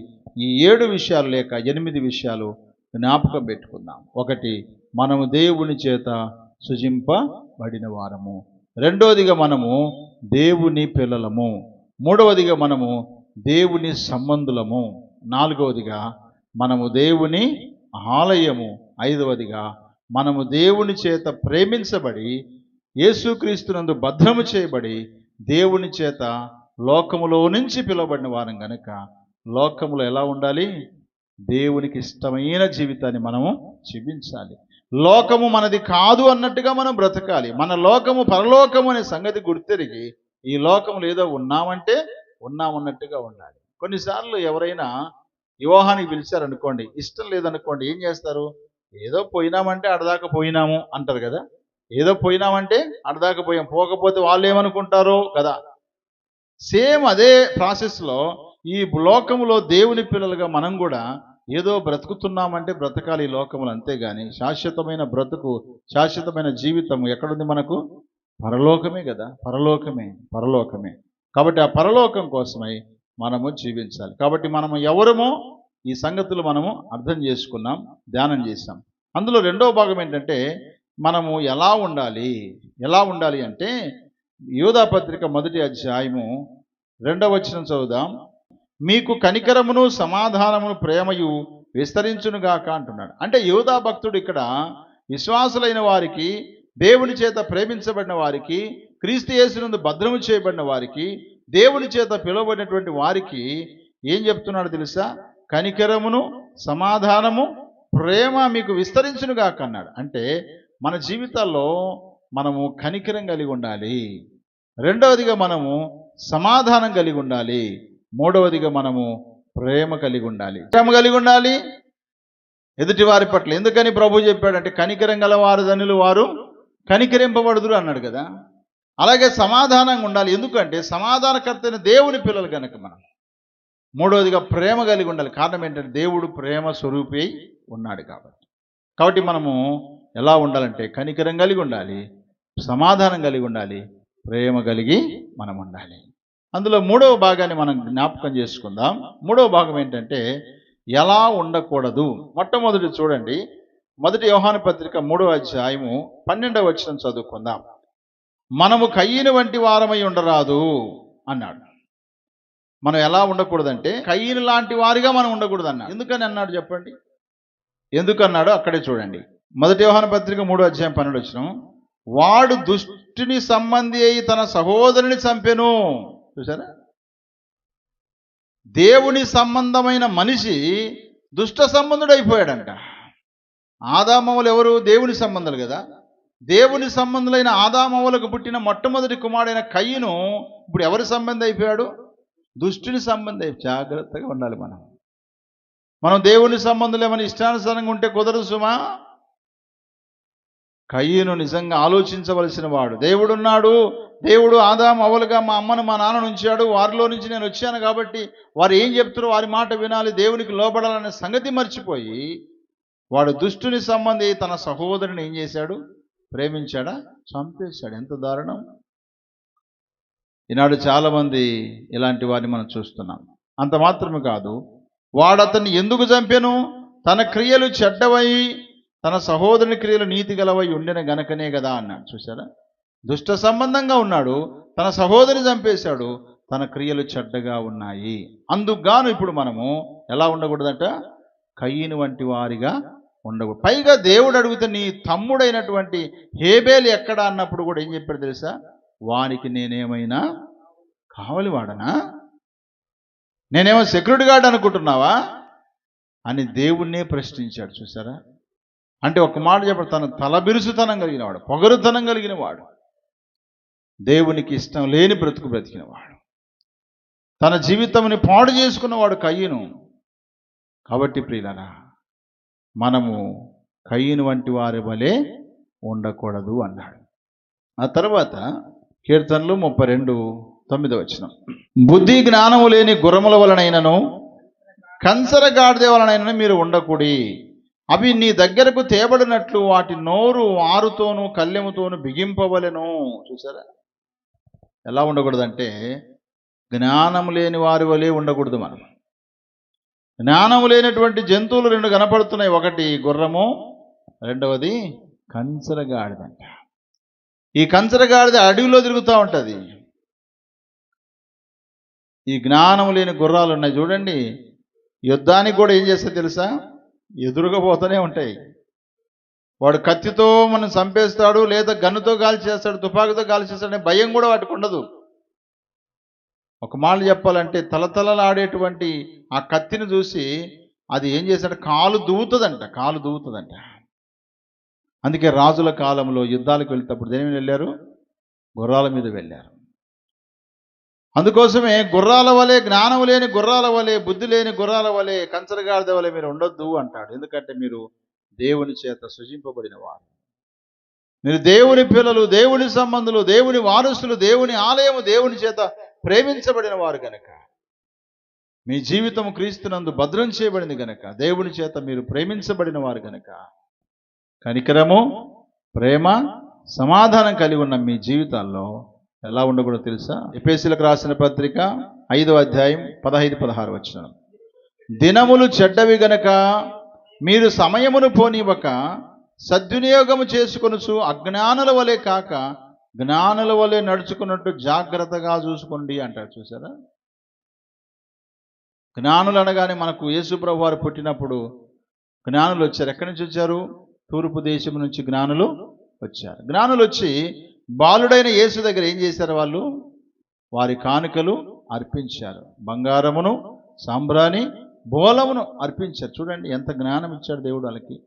ఈ 7 విషయాలు లేక 8 విషయాలు జ్ఞాపకం పెట్టుకుందాం. 1, మనము దేవుని చేత సృజింపబడిన వారము. 2వదిగా మనము దేవుని పిల్లలము. 3వదిగా మనము దేవుని సంబంధులము. 4వదిగా మనము దేవుని ఆలయము. 5వదిగా మనము దేవుని చేత ప్రేమించబడి యేసుక్రీస్తునందు భద్రము చేయబడి దేవుని చేత లోకములో నుంచి పిలువబడిన వారం కనుక లోకములో ఎలా ఉండాలి? దేవునికి ఇష్టమైన జీవితాన్ని మనము జీవించాలి. లోకము మనది కాదు అన్నట్టుగా మనం బ్రతకాలి. మన లోకము పరలోకము అనే సంగతి గుర్తెరిగి ఈ లోకములో ఏదో ఉన్నామంటే ఉన్నామన్నట్టుగా ఉండాలి. కొన్నిసార్లు ఎవరైనా వివాహానికి పిలిచారనుకోండి, ఇష్టం లేదనుకోండి, ఏం చేస్తారు? ఏదో పోయినామంటే అడదాకా పోయినాము అంటారు కదా. ఏదో పోయినామంటే అడదాకా పోయాం, పోకపోతే వాళ్ళు ఏమనుకుంటారో కదా. సేమ్ అదే ప్రాసెస్లో ఈ లోకములో దేవుని పిల్లలుగా మనం కూడా ఏదో బ్రతుకుతున్నామంటే బ్రతకాలి ఈ లోకములు, అంతేగాని శాశ్వతమైన బ్రతుకు, శాశ్వతమైన జీవితం ఎక్కడుంది మనకు? పరలోకమే కదా. పరలోకమే. కాబట్టి ఆ పరలోకం కోసమై మనము జీవించాలి. కాబట్టి మనము ఎవరమో ఈ సంగతులు మనము అర్థం చేసుకున్నాం, ధ్యానం చేశాం. అందులో 2వ భాగం ఏంటంటే మనము ఎలా ఉండాలి అంటే యూదా పత్రిక 1వ అధ్యాయము 2వ వచనం చదువుదాం. మీకు కనికరమును సమాధానమును ప్రేమయు విస్తరించునుగాక అంటున్నాడు. అంటే యూదా భక్తుడు ఇక్కడ విశ్వాసులైన వారికి, దేవుని చేత ప్రేమించబడిన వారికి, క్రీస్తు యేసునందు భద్రము చేయబడిన వారికి, దేవుని చేత పిలువబడినటువంటి వారికి ఏం చెప్తున్నాడు తెలుసా? కనికరమును, సమాధానము, ప్రేమ మీకు విస్తరించునుగాక అన్నాడు. అంటే మన జీవితాల్లో మనము కనికరం కలిగి ఉండాలి. రెండవదిగా మనము సమాధానం కలిగి ఉండాలి. మూడవదిగా మనము ప్రేమ కలిగి ఉండాలి. ప్రేమ కలిగి ఉండాలి ఎదుటి వారి పట్ల. ఎందుకని ప్రభు చెప్పాడంటే కనికరం గల వారు ధనులు, వారు కనికరింపబడుదురు అన్నాడు కదా. అలాగే సమాధానంగా ఉండాలి. ఎందుకంటే సమాధానకర్త అయిన దేవుని పిల్లలు కనుక మనం. మూడవదిగా ప్రేమ కలిగి ఉండాలి. కారణం ఏంటంటే దేవుడు ప్రేమ స్వరూపి ఉన్నాడు కాబట్టి మనము ఎలా ఉండాలంటే కనికరం కలిగి ఉండాలి, సమాధానం కలిగి ఉండాలి, ప్రేమ కలిగి మనం ఉండాలి. అందులో మూడవ భాగాన్ని మనం జ్ఞాపకం చేసుకుందాం. మూడవ భాగం ఏంటంటే ఎలా ఉండకూడదు. మొట్టమొదటి చూడండి, 1 యోహాను పత్రిక 3వ అధ్యాయము 12వ వచనం చదువుకుందాం. మనము కయ్యను వంటి వారమై ఉండరాదు అన్నాడు. మనం ఎలా ఉండకూడదంటే కయ్యను లాంటి వారిగా మనం ఉండకూడదు అన్నాడు. ఎందుకని అన్నాడు చెప్పండి? ఎందుకన్నాడో అక్కడే చూడండి. 1 యోహాను పత్రిక 3వ అధ్యాయం 12వ వచనం, వాడు దుష్టుని సంబంధి అయి తన సహోదరుని చంపెను. చూసారా? దేవుని సంబంధమైన మనిషి దుష్ట సంబంధుడు అయిపోయాడంట. ఆదామవ్వలు ఎవరు? దేవుని సంబంధాలు కదా. దేవుని సంబంధులైన ఆదామవ్వలకు పుట్టిన మొట్టమొదటి కుమారుడైన కయ్యను ఇప్పుడు ఎవరి సంబంధి అయిపోయాడు? దుష్టుని సంబంధి. జాగ్రత్తగా ఉండాలి. మనం దేవుని సంబంధులు ఏమైనా ఇష్టానుసారంగా ఉంటే కుదరదు సుమా. కయ్యను నిజంగా ఆలోచించవలసిన వాడు. దేవుడున్నాడు, దేవుడు ఆదాము అవ్వలుగా మా అమ్మను మా నాన్నను ఉంచాడు, వారిలో నుంచి నేను వచ్చాను కాబట్టి వారు ఏం చెప్తారో వారి మాట వినాలి, దేవునికి లోబడాలనే సంగతి మర్చిపోయి వాడు దుష్టుని సంబంధి తన సహోదరుని ఏం చేశాడు? ప్రేమించాడా? చంపేశాడు. ఎంత దారుణం! ఈనాడు చాలామంది ఇలాంటి వారిని మనం చూస్తున్నాం. అంత మాత్రమే కాదు, వాడు అతన్ని ఎందుకు చంపెను? తన క్రియలు చెడ్డవై తన సహోదరుని క్రియలు నీతి గలవై ఉండిన గనకనే కదా అన్నాడు. చూసారా? దుష్ట సంబంధంగా ఉన్నాడు, తన సహోదరిని చంపేశాడు, తన క్రియలు చెడ్డగా ఉన్నాయి. అందుకుగాను ఇప్పుడు మనము ఎలా ఉండకూడదంట? కయ్యను వంటి వారిగా ఉండకూడదు. పైగా దేవుడు అడిగితే నీ తమ్ముడైనటువంటి హేబేలు ఎక్కడ అన్నప్పుడు కూడా ఏం చెప్పాడు తెలుసా? వానికి నేనేమైనా కావలి వాడనా? నేనేమో సెక్యూరిటీ గార్డ్ అనుకుంటున్నావా అని దేవుణ్ణే ప్రశ్నించాడు. చూసారా? అంటే ఒక మాట చెప్పాడు, తన తలబిరుసుతనం కలిగిన వాడు, పొగరుతనం కలిగిన వాడు, దేవునికి ఇష్టం లేని బ్రతుకు బ్రతికిన వాడు, తన జీవితంని పాడు చేసుకున్నవాడు కయ్యను. కాబట్టి ప్రియులారా, మనము కయ్యను వంటి వారి వలె ఉండకూడదు అన్నాడు. ఆ తర్వాత కీర్తనలు 32:9 వచనం, బుద్ధి జ్ఞానము లేని గుర్రముల వలనైనను కంచర గాడిద వలనైనను మీరు ఉండకూడి, అవి నీ దగ్గరకు తేబడినట్లు వాటి నోరు ఆరుతోనూ కళ్ళెముతోనూ బిగింపవలెను. చూసారా? ఎలా ఉండకూడదంటే జ్ఞానం లేని వారి వలె ఉండకూడదు. మనం జ్ఞానము లేనటువంటి జంతువులు 2 కనపడుతున్నాయి. ఒకటి గుర్రము, రెండవది కంచరగాడిదంట. ఈ కంచరగాడిద అడవిలో తిరుగుతూ ఉంటుంది. ఈ జ్ఞానం లేని గుర్రాలు ఉన్నాయి చూడండి, యుద్ధానికి కూడా ఏం చేస్తాయి తెలుసా? ఎదురుగా పోతూనే ఉంటాయి. వాడు కత్తితో మనం చంపేస్తాడు, లేదా గన్నుతో గాలి చేస్తాడు, తుపాకీతో గాలి చేస్తాడనే భయం కూడా వాటికి ఉండదు. ఒక మాట చెప్పాలంటే తలతలలాడేటువంటి ఆ కత్తిని చూసి అది ఏం చేశాడు? కాలు దువ్వుతుందంట. అందుకే రాజుల కాలంలో యుద్ధాలకు వెళ్తేప్పుడు దేని మీద వెళ్ళారు? గుర్రాల మీద వెళ్ళారు. అందుకోసమే గుర్రాల వలె, జ్ఞానం లేని గుర్రాల వలె, బుద్ధి లేని గుర్రాల వలె, కంచరగాడిద వలె మీరు ఉండొద్దు అంటాడు. ఎందుకంటే మీరు దేవుని చేత సృజింపబడిన వారు, మీరు దేవుని పిల్లలు, దేవుని సంబంధులు, దేవుని వారసులు, దేవుని ఆలయము, దేవుని చేత ప్రేమించబడిన వారు గనక, మీ జీవితం క్రీస్తునందు భద్రం చేయబడింది గనక, దేవుని చేత మీరు ప్రేమించబడిన వారు గనక, కనికరము, ప్రేమ, సమాధానం కలిగి ఉన్న మీ జీవితాల్లో ఎలా ఉండకూడదో తెలుసా? ఎఫెసీయులకు రాసిన పత్రిక 5వ అధ్యాయం 15-16 వచనం, దినములు చెడ్డవి గనక మీరు సమయమును పోనివ్వక సద్వినియోగము చేసుకొనుచు అజ్ఞానుల వలె కాక జ్ఞానుల వలె నడుచుకున్నట్టు జాగ్రత్తగా చూసుకోండి అంటారు. చూసారా? జ్ఞానులు అనగానే మనకు యేసుప్రభు వారు పుట్టినప్పుడు జ్ఞానులు వచ్చారు. ఎక్కడి నుంచి వచ్చారు? తూర్పు దేశం నుంచి జ్ఞానులు వచ్చారు. జ్ఞానులు వచ్చి బాలుడైన యేసు దగ్గర ఏం చేశారు? వాళ్ళు వారి కానుకలు అర్పించారు. బంగారమును, సాంబ్రాణి, బోలమును అర్పించారు. చూడండి ఎంత జ్ఞానం ఇచ్చాడు దేవుడు వాళ్ళకి.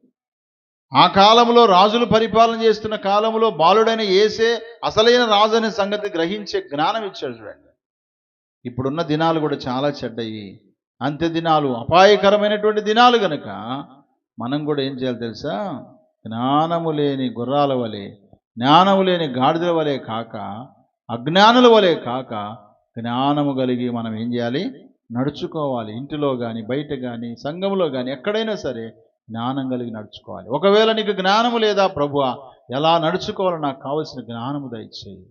ఆ కాలంలో రాజులు పరిపాలన చేస్తున్న కాలంలో బాలుడైన యేసే అసలైన రాజు అనే సంగతి గ్రహించే జ్ఞానం ఇచ్చాడు. చూడండి ఇప్పుడున్న దినాలు కూడా చాలా చెడ్డయి, అంత్య దినాలు, అపాయకరమైనటువంటి దినాలు గనుక మనం కూడా ఏం చేయాలి తెలుసా? జ్ఞానము లేని గుర్రాల వలె, జ్ఞానము లేని గాడిదల వలె కాక, అజ్ఞానుల వలె కాక, జ్ఞానము కలిగి మనం ఏం చేయాలి? నడుచుకోవాలి. ఇంటిలో కానీ, బయట కానీ, సంఘంలో కానీ, ఎక్కడైనా సరే జ్ఞానం కలిగి నడుచుకోవాలి. ఒకవేళ నీకు జ్ఞానము లేదా ప్రభువా, ఎలా నడుచుకోవాలో నాకు కావలసిన జ్ఞానము దయచేయి.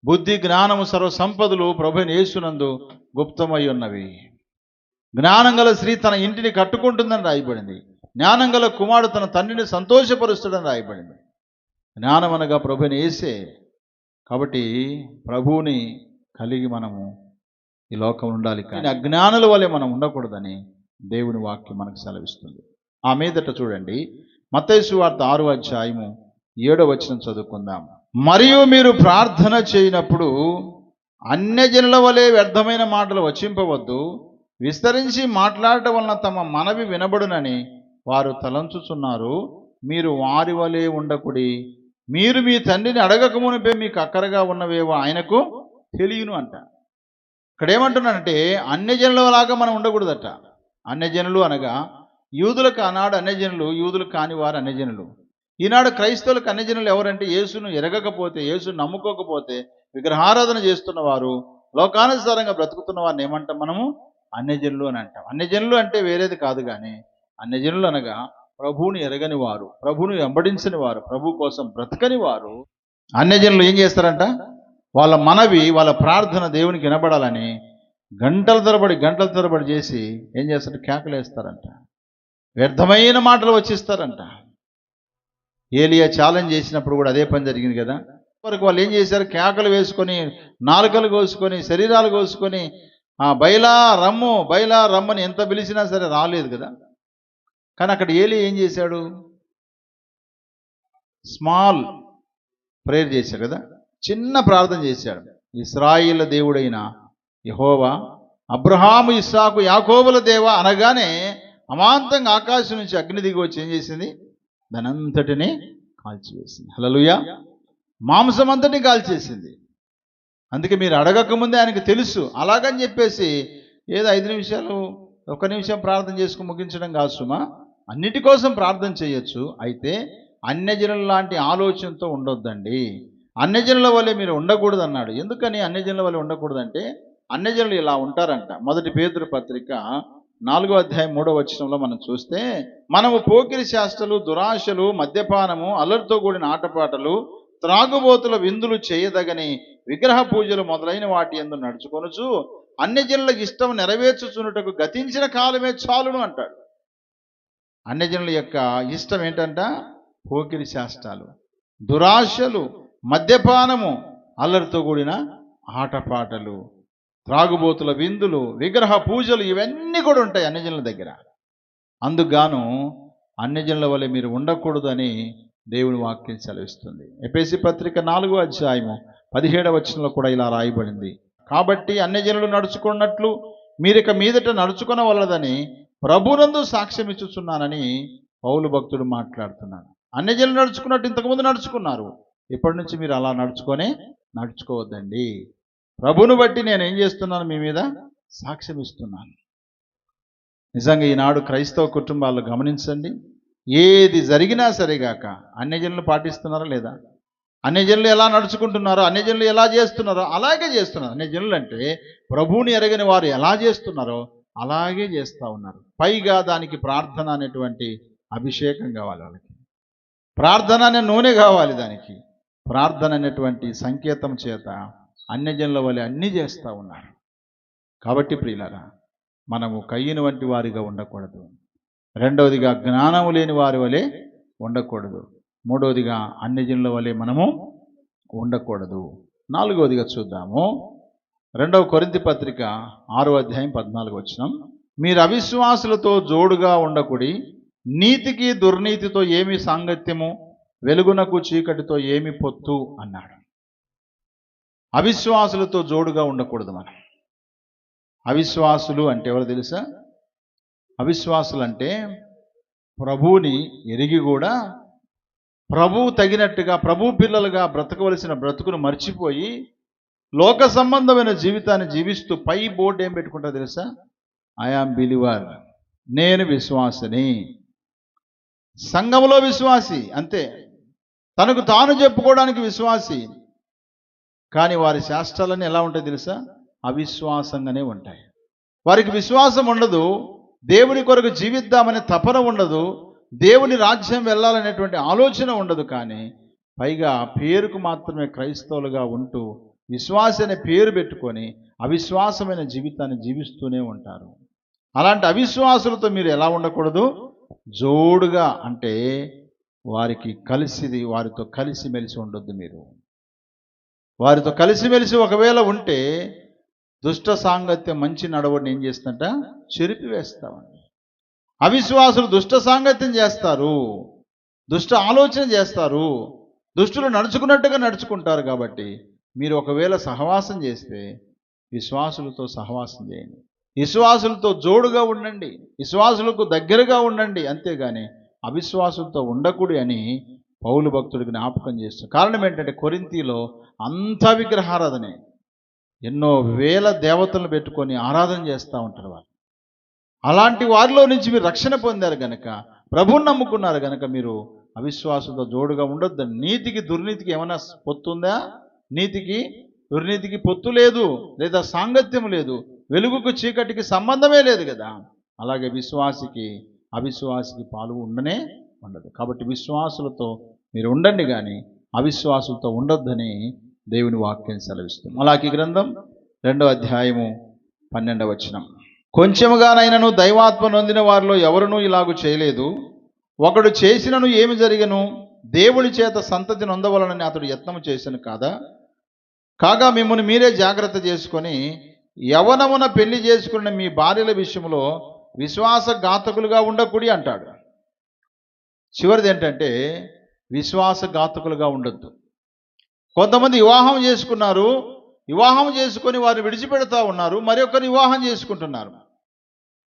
బుద్ధి జ్ఞానము సర్వ సంపదలు ప్రభువైన యేసునందు గుప్తమై ఉన్నవి. జ్ఞానం గల స్త్రీ తన ఇంటిని కట్టుకుంటుందని రాయబడింది. జ్ఞానం గల కుమారుడు తన తండ్రిని సంతోషపరుస్తాడని రాయబడింది. జ్ఞానం అనగా ప్రభువైన యేసే. కాబట్టి ప్రభువుని కలిగి మనము ఈ లోకం ఉండాలి, కానీ అజ్ఞానుల వలె మనం ఉండకూడదని దేవుని వాక్యం మనకు సెలవిస్తుంది. ఆ మీదట చూడండి, మత్తయి సువార్త 6వ అధ్యాయము 7వ వచనం చదువుకుందాం. మరియు మీరు ప్రార్థన చేయనప్పుడు అన్యజనుల వలె వ్యర్థమైన మాటలు వచింపవద్దు, విస్తరించి మాట్లాడటం వలన తమ మనవి వినబడునని వారు తలంచుచున్నారు. మీరు వారి వలె ఉండకుడి. మీరు మీ తండ్రిని అడగకమునిపే మీకు అక్కరగా ఉన్నవేవో ఆయనకు తెలియను అంట. ఇక్కడ ఏమంటున్నానంటే అన్యజనులలాగా మనం ఉండకూడదట. అన్యజనులు అనగా యూదులకు ఆనాడు అన్యజనులు, యూదులు కాని వారు అన్యజనులు. ఈనాడు క్రైస్తవులకు అన్యజనులు ఎవరంటే యేసును ఎరగకపోతే, యేసును నమ్ముకోకపోతే, విగ్రహారాధన చేస్తున్న వారు, లోకానుసారంగా బ్రతుకుతున్న వారిని ఏమంటాం మనము? అన్యజనులు అని అంటాం. అన్యజనులు అంటే వేరేది కాదు, కానీ అన్యజనులు అనగా ప్రభువుని ఎరగని వారు, ప్రభువుని వెంబడించని వారు, ప్రభు కోసం బ్రతకని వారు. అన్యజనులు ఏం చేస్తారంట? వాళ్ళ మనవి, వాళ్ళ ప్రార్థన దేవునికి వినబడాలని గంటల తరబడి చేసి ఏం చేస్తారు? కేకలు వేస్తారంట, వ్యర్థమైన మాటలు వచ్చిస్తారంట. ఏలియా ఛాలెంజ్ చేసినప్పుడు కూడా అదే పని జరిగింది కదా. వరకు వాళ్ళు ఏం చేశారు? కేకలు వేసుకొని, నాలుకలు కోసుకొని, శరీరాలు కోసుకొని, బయలా రమ్మని ఎంత పిలిచినా సరే రాలేదు కదా. కానీ అక్కడ ఏలియా ఏం చేశాడు? స్మాల్ ప్రేయర్ చేశాడు కదా, చిన్న ప్రార్థన చేశాడు. ఇశ్రాయేలు దేవుడైన యెహోవా, అబ్రహాము, ఇస్సాకు, యాకోబుల దేవా అనగానే అమాంతంగా ఆకాశం నుంచి అగ్ని దిగి వచ్చి ఏం చేసింది? దానంతటిని కాల్చివేసింది. హల్లెలూయా. మాంసం అంతటిని కాల్చేసింది. అందుకే మీరు అడగకముందే ఆయనకు తెలుసు. అలాగని చెప్పేసి ఏదో 5 నిమిషాలు, 1 నిమిషం ప్రార్థన చేసుకుని ముగించడం కాదు సుమా. అన్నిటి కోసం ప్రార్థన చేయొచ్చు. అయితే అన్యజనుల లాంటి ఆలోచనతో ఉండొద్దండి. అన్యజనుల వల్లే మీరు ఉండకూడదు అన్నాడు. ఎందుకని అన్యజనుల వల్లే ఉండకూడదంటే, అన్యజనులు ఇలా ఉంటారంట. 1 పేతురు పత్రిక 4వ అధ్యాయం 3వ వచనంలో మనం చూస్తే, మనము పోకిరి శాస్త్రాలు, దురాశలు, మద్యపానము, అల్లరితో కూడిన ఆటపాటలు, త్రాగుబోతుల విందులు చేయదగని విగ్రహ పూజలు మొదలైన వాటి యందు నడుచుకొనుచు అన్యజనుల ఇష్టం నెరవేర్చుచున్నటకు గతించిన కాలమే చాలును అంటాడు. అన్యజనుల యొక్క ఇష్టం ఏంటంట? పోకిరి శాస్త్రాలు, దురాశలు, మద్యపానము, అల్లరితో కూడిన ఆటపాటలు, త్రాగుబోతుల విందులు, విగ్రహ పూజలు, ఇవన్నీ కూడా ఉంటాయి అన్యజనుల దగ్గర. అందుకుగాను అన్యజనుల వలె మీరు ఉండకూడదు అని దేవుని వాక్యం సెలవిస్తుంది. ఎఫెసీ పత్రిక 4వ అధ్యాయము 17వ వచనంలో కూడా ఇలా రాయబడింది. కాబట్టి అన్యజనులు నడుచుకున్నట్లు మీరిక మీదట నడుచుకొనవలదని ప్రభునందు సాక్ష్యం ఇచ్చుచున్నానని పౌలు భక్తుడు మాట్లాడుతున్నాడు. అన్యజనులు నడుచుకున్నట్టు ఇంతకుముందు నడుచుకున్నారు, ఇప్పటి నుంచి మీరు అలా నడుచుకోవద్దండి. ప్రభును బట్టి నేను ఏం చేస్తున్నాను? మీ మీద సాక్ష్యం ఇస్తున్నాను. నిజంగా ఈనాడు క్రైస్తవ కుటుంబాల్లో గమనించండి, ఏది జరిగినా సరేగాక అన్యజనులు పాటిస్తున్నారా లేదా? అన్యజనులు ఎలా నడుచుకుంటున్నారో, అన్యజనులు ఎలా చేస్తున్నారో అలాగే చేస్తున్నారు. అన్యజనులు అంటే ప్రభువుని ఎరగని వారు ఎలా చేస్తున్నారో అలాగే చేస్తూ ఉన్నారు. పైగా దానికి ప్రార్థన అనేటువంటి అభిషేకం కావాలి, వాళ్ళకి ప్రార్థన అనే నూనె కావాలి, దానికి ప్రార్థన అనేటువంటి సంకేతం చేత అన్యజనుల వలె అన్నీ చేస్తూ ఉన్నారు. కాబట్టి ప్రియులారా, మనము కయ్యను వంటి వారిగా ఉండకూడదు. రెండవదిగా జ్ఞానము లేని వారి వలె ఉండకూడదు. మూడవదిగా అన్యజనుల వలె మనము ఉండకూడదు. నాలుగవదిగా చూద్దాము, 2వ కొరింథీ పత్రిక 6వ అధ్యాయం 14వ వచనం. మీరు అవిశ్వాసులతో జోడుగా ఉండకుడి, నీతికి దుర్నీతితో ఏమి సాంగత్యము, వెలుగునకు చీకటితో ఏమి పొత్తు అన్నాడు. అవిశ్వాసులతో జోడుగా ఉండకూడదు మనం. అవిశ్వాసులు అంటే ఎవరు తెలుసా? అవిశ్వాసులంటే ప్రభువుని ఎరిగి కూడా ప్రభువు తగినట్టుగా ప్రభు పిల్లలుగా బ్రతకవలసిన బ్రతుకును మర్చిపోయి లోక సంబంధమైన జీవితాన్ని జీవిస్తూ పై బోర్డు ఏం పెట్టుకుంటారో తెలుసా? ఐ యామ్ బిలీవర్, నేను విశ్వాసిని. సంఘములో విశ్వాసి అంతే, తనకు తాను చెప్పుకోవడానికి విశ్వాసి. కానీ వారి శాస్త్రాలన్నీ ఎలా ఉంటాయి తెలుసా? అవిశ్వాసంగానే ఉంటాయి. వారికి విశ్వాసం ఉండదు, దేవుని కొరకు జీవిద్దామనే తపన ఉండదు, దేవుని రాజ్యం వెళ్ళాలనేటువంటి ఆలోచన ఉండదు. కానీ పైగా పేరుకు మాత్రమే క్రైస్తవులుగా ఉంటూ విశ్వాస అనే పేరు పెట్టుకొని అవిశ్వాసమైన జీవితాన్ని జీవిస్తూనే ఉంటారు. అలాంటి అవిశ్వాసులతో మీరు ఎలా ఉండకూడదు? జోడుగా అంటే వారితో కలిసిమెలిసి ఉండొద్దు. మీరు వారితో కలిసిమెలిసి ఒకవేళ ఉంటే దుష్ట సాంగత్యం మంచి నడవడిని ఏం చేస్తుందంట? చెరిపివేస్తామండి. అవిశ్వాసులు దుష్ట సాంగత్యం చేస్తారు, దుష్ట ఆలోచన చేస్తారు, దుష్టులు నడుచుకున్నట్టుగా నడుచుకుంటారు. కాబట్టి మీరు ఒకవేళ సహవాసం చేస్తే విశ్వాసులతో సహవాసం చేయండి, విశ్వాసులతో జోడుగా ఉండండి, విశ్వాసులకు దగ్గరగా ఉండండి. అంతేగాని అవిశ్వాసులతో ఉండకూడదు అని పౌలు భక్తుడికి జ్ఞాపకం చేస్తారు. కారణం ఏంటంటే కొరింథీలో అంతా విగ్రహారాధనే, ఎన్నో వేల దేవతలను పెట్టుకొని ఆరాధన చేస్తూ ఉంటారు వాళ్ళు. అలాంటి వారిలో నుంచి మీరు రక్షణ పొందారు గనక, ప్రభువుని నమ్ముకున్నారు గనక మీరు అవిశ్వాసంతో జోడుగా ఉండొద్దు. నీతికి దుర్నీతికి ఏమైనా పొత్తుందా? నీతికి దుర్నీతికి పొత్తు లేదు, లేదా సాంగత్యం లేదు, వెలుగుకు చీకటికి సంబంధమే లేదు కదా. అలాగే విశ్వాసికి అవిశ్వాసికి పాలు ఉండనే ఉండదు. కాబట్టి విశ్వాసులతో మీరు ఉండండి, కానీ అవిశ్వాసులతో ఉండొద్దని దేవుని వాక్యం సెలవిస్తుంది. మలాకి గ్రంథం 2వ అధ్యాయము 12వ వచనం. కొంచెముగానైనను దైవాత్మ నొందిన వారిలో ఎవరునూ ఇలాగు చేయలేదు. ఒకడు చేసినను ఏమి జరిగను? దేవుని చేత సంతతి నొందవలనని అతడు యత్నము చేశాను కాగా మిమ్మల్ని మీరే జాగ్రత్త చేసుకొని యవనమున పెళ్లి చేసుకున్న మీ భార్యల విషయంలో విశ్వాసఘాతకులుగా ఉండకూడి అంటాడు. చివరిది ఏంటంటే విశ్వాసఘాతకులుగా ఉండొద్దు. కొంతమంది వివాహం చేసుకున్నారు, వివాహం చేసుకొని వారిని విడిచిపెడతా ఉన్నారు, మరి ఒకరిని వివాహం చేసుకుంటున్నారు.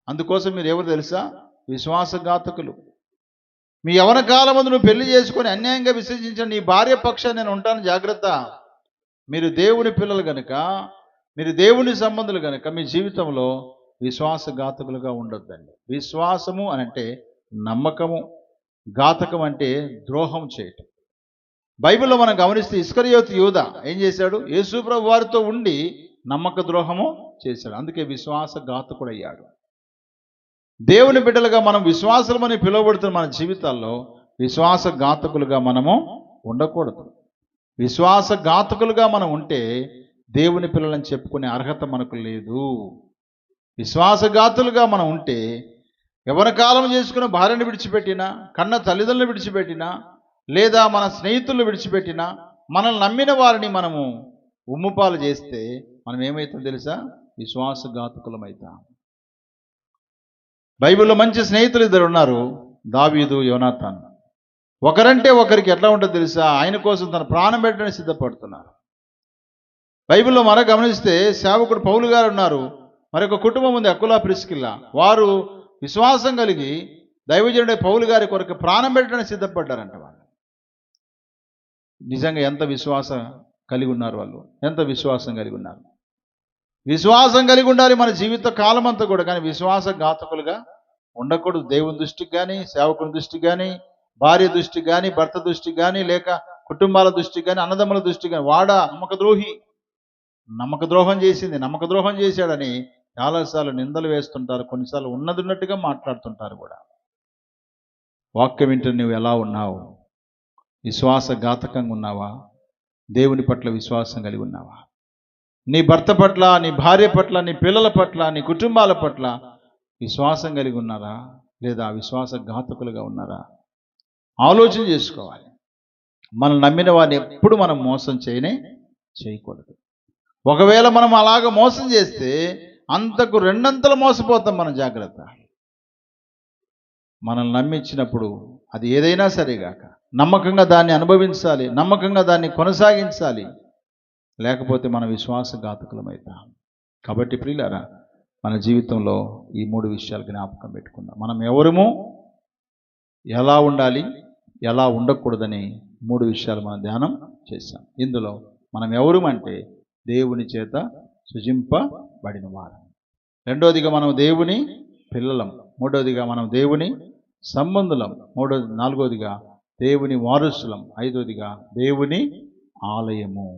అందుకోసం మీరు ఎవరు తెలుసా? విశ్వాసఘాతకులు. మీ యవన కాలమందు నువ్వు పెళ్లి చేసుకొని అన్యాయంగా విసర్జించిన నీ భార్య పక్షాన్ని నేను ఉంటాను, జాగ్రత్త. మీరు దేవుని పిల్లలు గనుక, మీరు దేవుని సంబంధులు గనుక మీ జీవితంలో విశ్వాసఘాతకులుగా ఉండొద్దండి. విశ్వాసము అని అంటే నమ్మకము, ఘాతకం అంటే ద్రోహం చేయటం. బైబిల్లో మనం గమనిస్తే ఇస్కరియోతు యూదా ఏం చేశాడు? యేసు ప్రభు వారితో ఉండి నమ్మక ద్రోహము చేశాడు, అందుకే విశ్వాసఘాతకుడయ్యాడు. దేవుని బిడ్డలుగా మనం విశ్వాసమని పిలువబడుతున్న మన జీవితాల్లో విశ్వాసఘాతకులుగా మనము ఉండకూడదు. విశ్వాసఘాతకులుగా మనం ఉంటే దేవుని పిల్లలని చెప్పుకునే అర్హత మనకు లేదు. విశ్వాసఘాతులుగా మనం ఉంటే ఎవరి కాలం చేసుకున్న భార్యను విడిచిపెట్టినా, కన్న తల్లిదండ్రులను విడిచిపెట్టినా, లేదా మన స్నేహితులను విడిచిపెట్టినా, మనల్ని నమ్మిన వారిని మనము ఉమ్ముపాలు చేస్తే మనం ఏమవుతుందో తెలుసా? విశ్వాసఘాతకులమవుతాం. బైబిల్లో మంచి స్నేహితులు ఇద్దరు ఉన్నారు, దావీదు, యోనాతాన్. ఒకరంటే ఒకరికి ఎట్లా ఉంటుందో తెలుసా? ఆయన కోసం తన ప్రాణం పెట్టడానికి సిద్ధపడుతున్నారు. బైబిల్లో మనం గమనిస్తే సేవకుడు పౌలు గారు ఉన్నారు, మరొక కుటుంబం ఉంది అకులా ప్రిస్కిల్లా. వారు విశ్వాసం కలిగి దైవజనుడే పౌలు గారి కొరకు ప్రాణం పెట్టడానికి సిద్ధపడ్డారంట. వాళ్ళు నిజంగా ఎంత విశ్వాసం కలిగి ఉన్నారు, వాళ్ళు ఎంత విశ్వాసం కలిగి ఉన్నారు. విశ్వాసం కలిగి ఉండాలి మన జీవిత కాలం అంతా కూడా, కానీ విశ్వాసఘాతకులుగా ఉండకూడదు. దేవుని దృష్టికి కానీ, సేవకుని దృష్టికి కానీ, భార్య దృష్టికి కానీ, భర్త దృష్టికి కానీ, లేక కుటుంబాల దృష్టికి కానీ, అన్నదమ్ముల దృష్టికి కానీ, వాడా నమ్మకద్రోహి, నమ్మక ద్రోహం చేసింది, నమ్మక ద్రోహం చేశాడని చాలాసార్లు నిందలు వేస్తుంటారు, కొన్నిసార్లు ఉన్నట్టుగా మాట్లాడుతుంటారు కూడా. వాక్యం వింటూ నువ్వు ఎలా ఉన్నావు? విశ్వాసఘాతకంగా ఉన్నావా? దేవుని పట్ల విశ్వాసం కలిగి ఉన్నావా? నీ భర్త పట్ల, నీ భార్య పట్ల, నీ పిల్లల పట్ల, నీ కుటుంబాల పట్ల విశ్వాసం కలిగి ఉన్నారా, లేదా విశ్వాసఘాతకులుగా ఉన్నారా? ఆలోచన చేసుకోవాలి. మనం నమ్మిన వారిని ఎప్పుడు మనం మోసం చేయకూడదు. ఒకవేళ మనం అలాగ మోసం చేస్తే అంతకు రెండంతలు మోసపోతాం. మనం జాగ్రత్త. మనల్ని నమ్మించినప్పుడు అది ఏదైనా సరేగాక నమ్మకంగా దాన్ని అనుభవించాలి, నమ్మకంగా దాన్ని కొనసాగించాలి, లేకపోతే మన విశ్వాసఘాతకులమవుతాం. కాబట్టి ప్రియులారా, మన జీవితంలో ఈ 3 విషయాలు జ్ఞాపకం పెట్టుకుందాం. మనం ఎవరము, ఎలా ఉండాలి, ఎలా ఉండకూడదని 3 విషయాలు మనం ధ్యానం చేశాం. ఇందులో మనం ఎవరమంటే దేవుని చేత సృజింపబడిన వారు. రెండోదిగా మనం దేవుని పిల్లలం. మూడోదిగా మనం దేవుని సంబంధులం. నాలుగోదిగా దేవుని వారసులం. ఐదోదిగా దేవుని ఆలయము.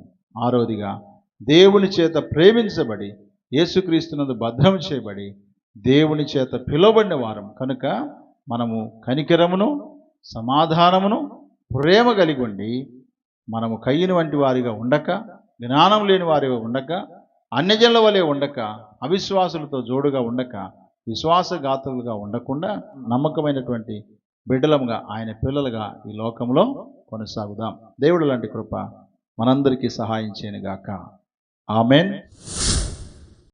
ఆరోదిగా దేవుని చేత ప్రేమించబడి యేసుక్రీస్తునందు భద్రం చేయబడి దేవుని చేత పిలువబడిన వారం కనుక మనము కనికరమును, సమాధానమును, ప్రేమ కలిగి ఉండి మనము కయ్యను వంటి వారిగా ఉండక, జ్ఞానం లేని వారిగా ఉండక, అన్యజనుల వలె ఉండక, అవిశ్వాసులతో జోడుగా ఉండక, విశ్వాసఘాతులుగా ఉండకుండా నమ్మకమైనటువంటి బిడ్డలముగా, ఆయన పిల్లలుగా ఈ లోకంలో కొనసాగుదాం. దేవుడు లాంటి కృప మనందరికీ సహాయం చేయనుగాక. ఆమెన్.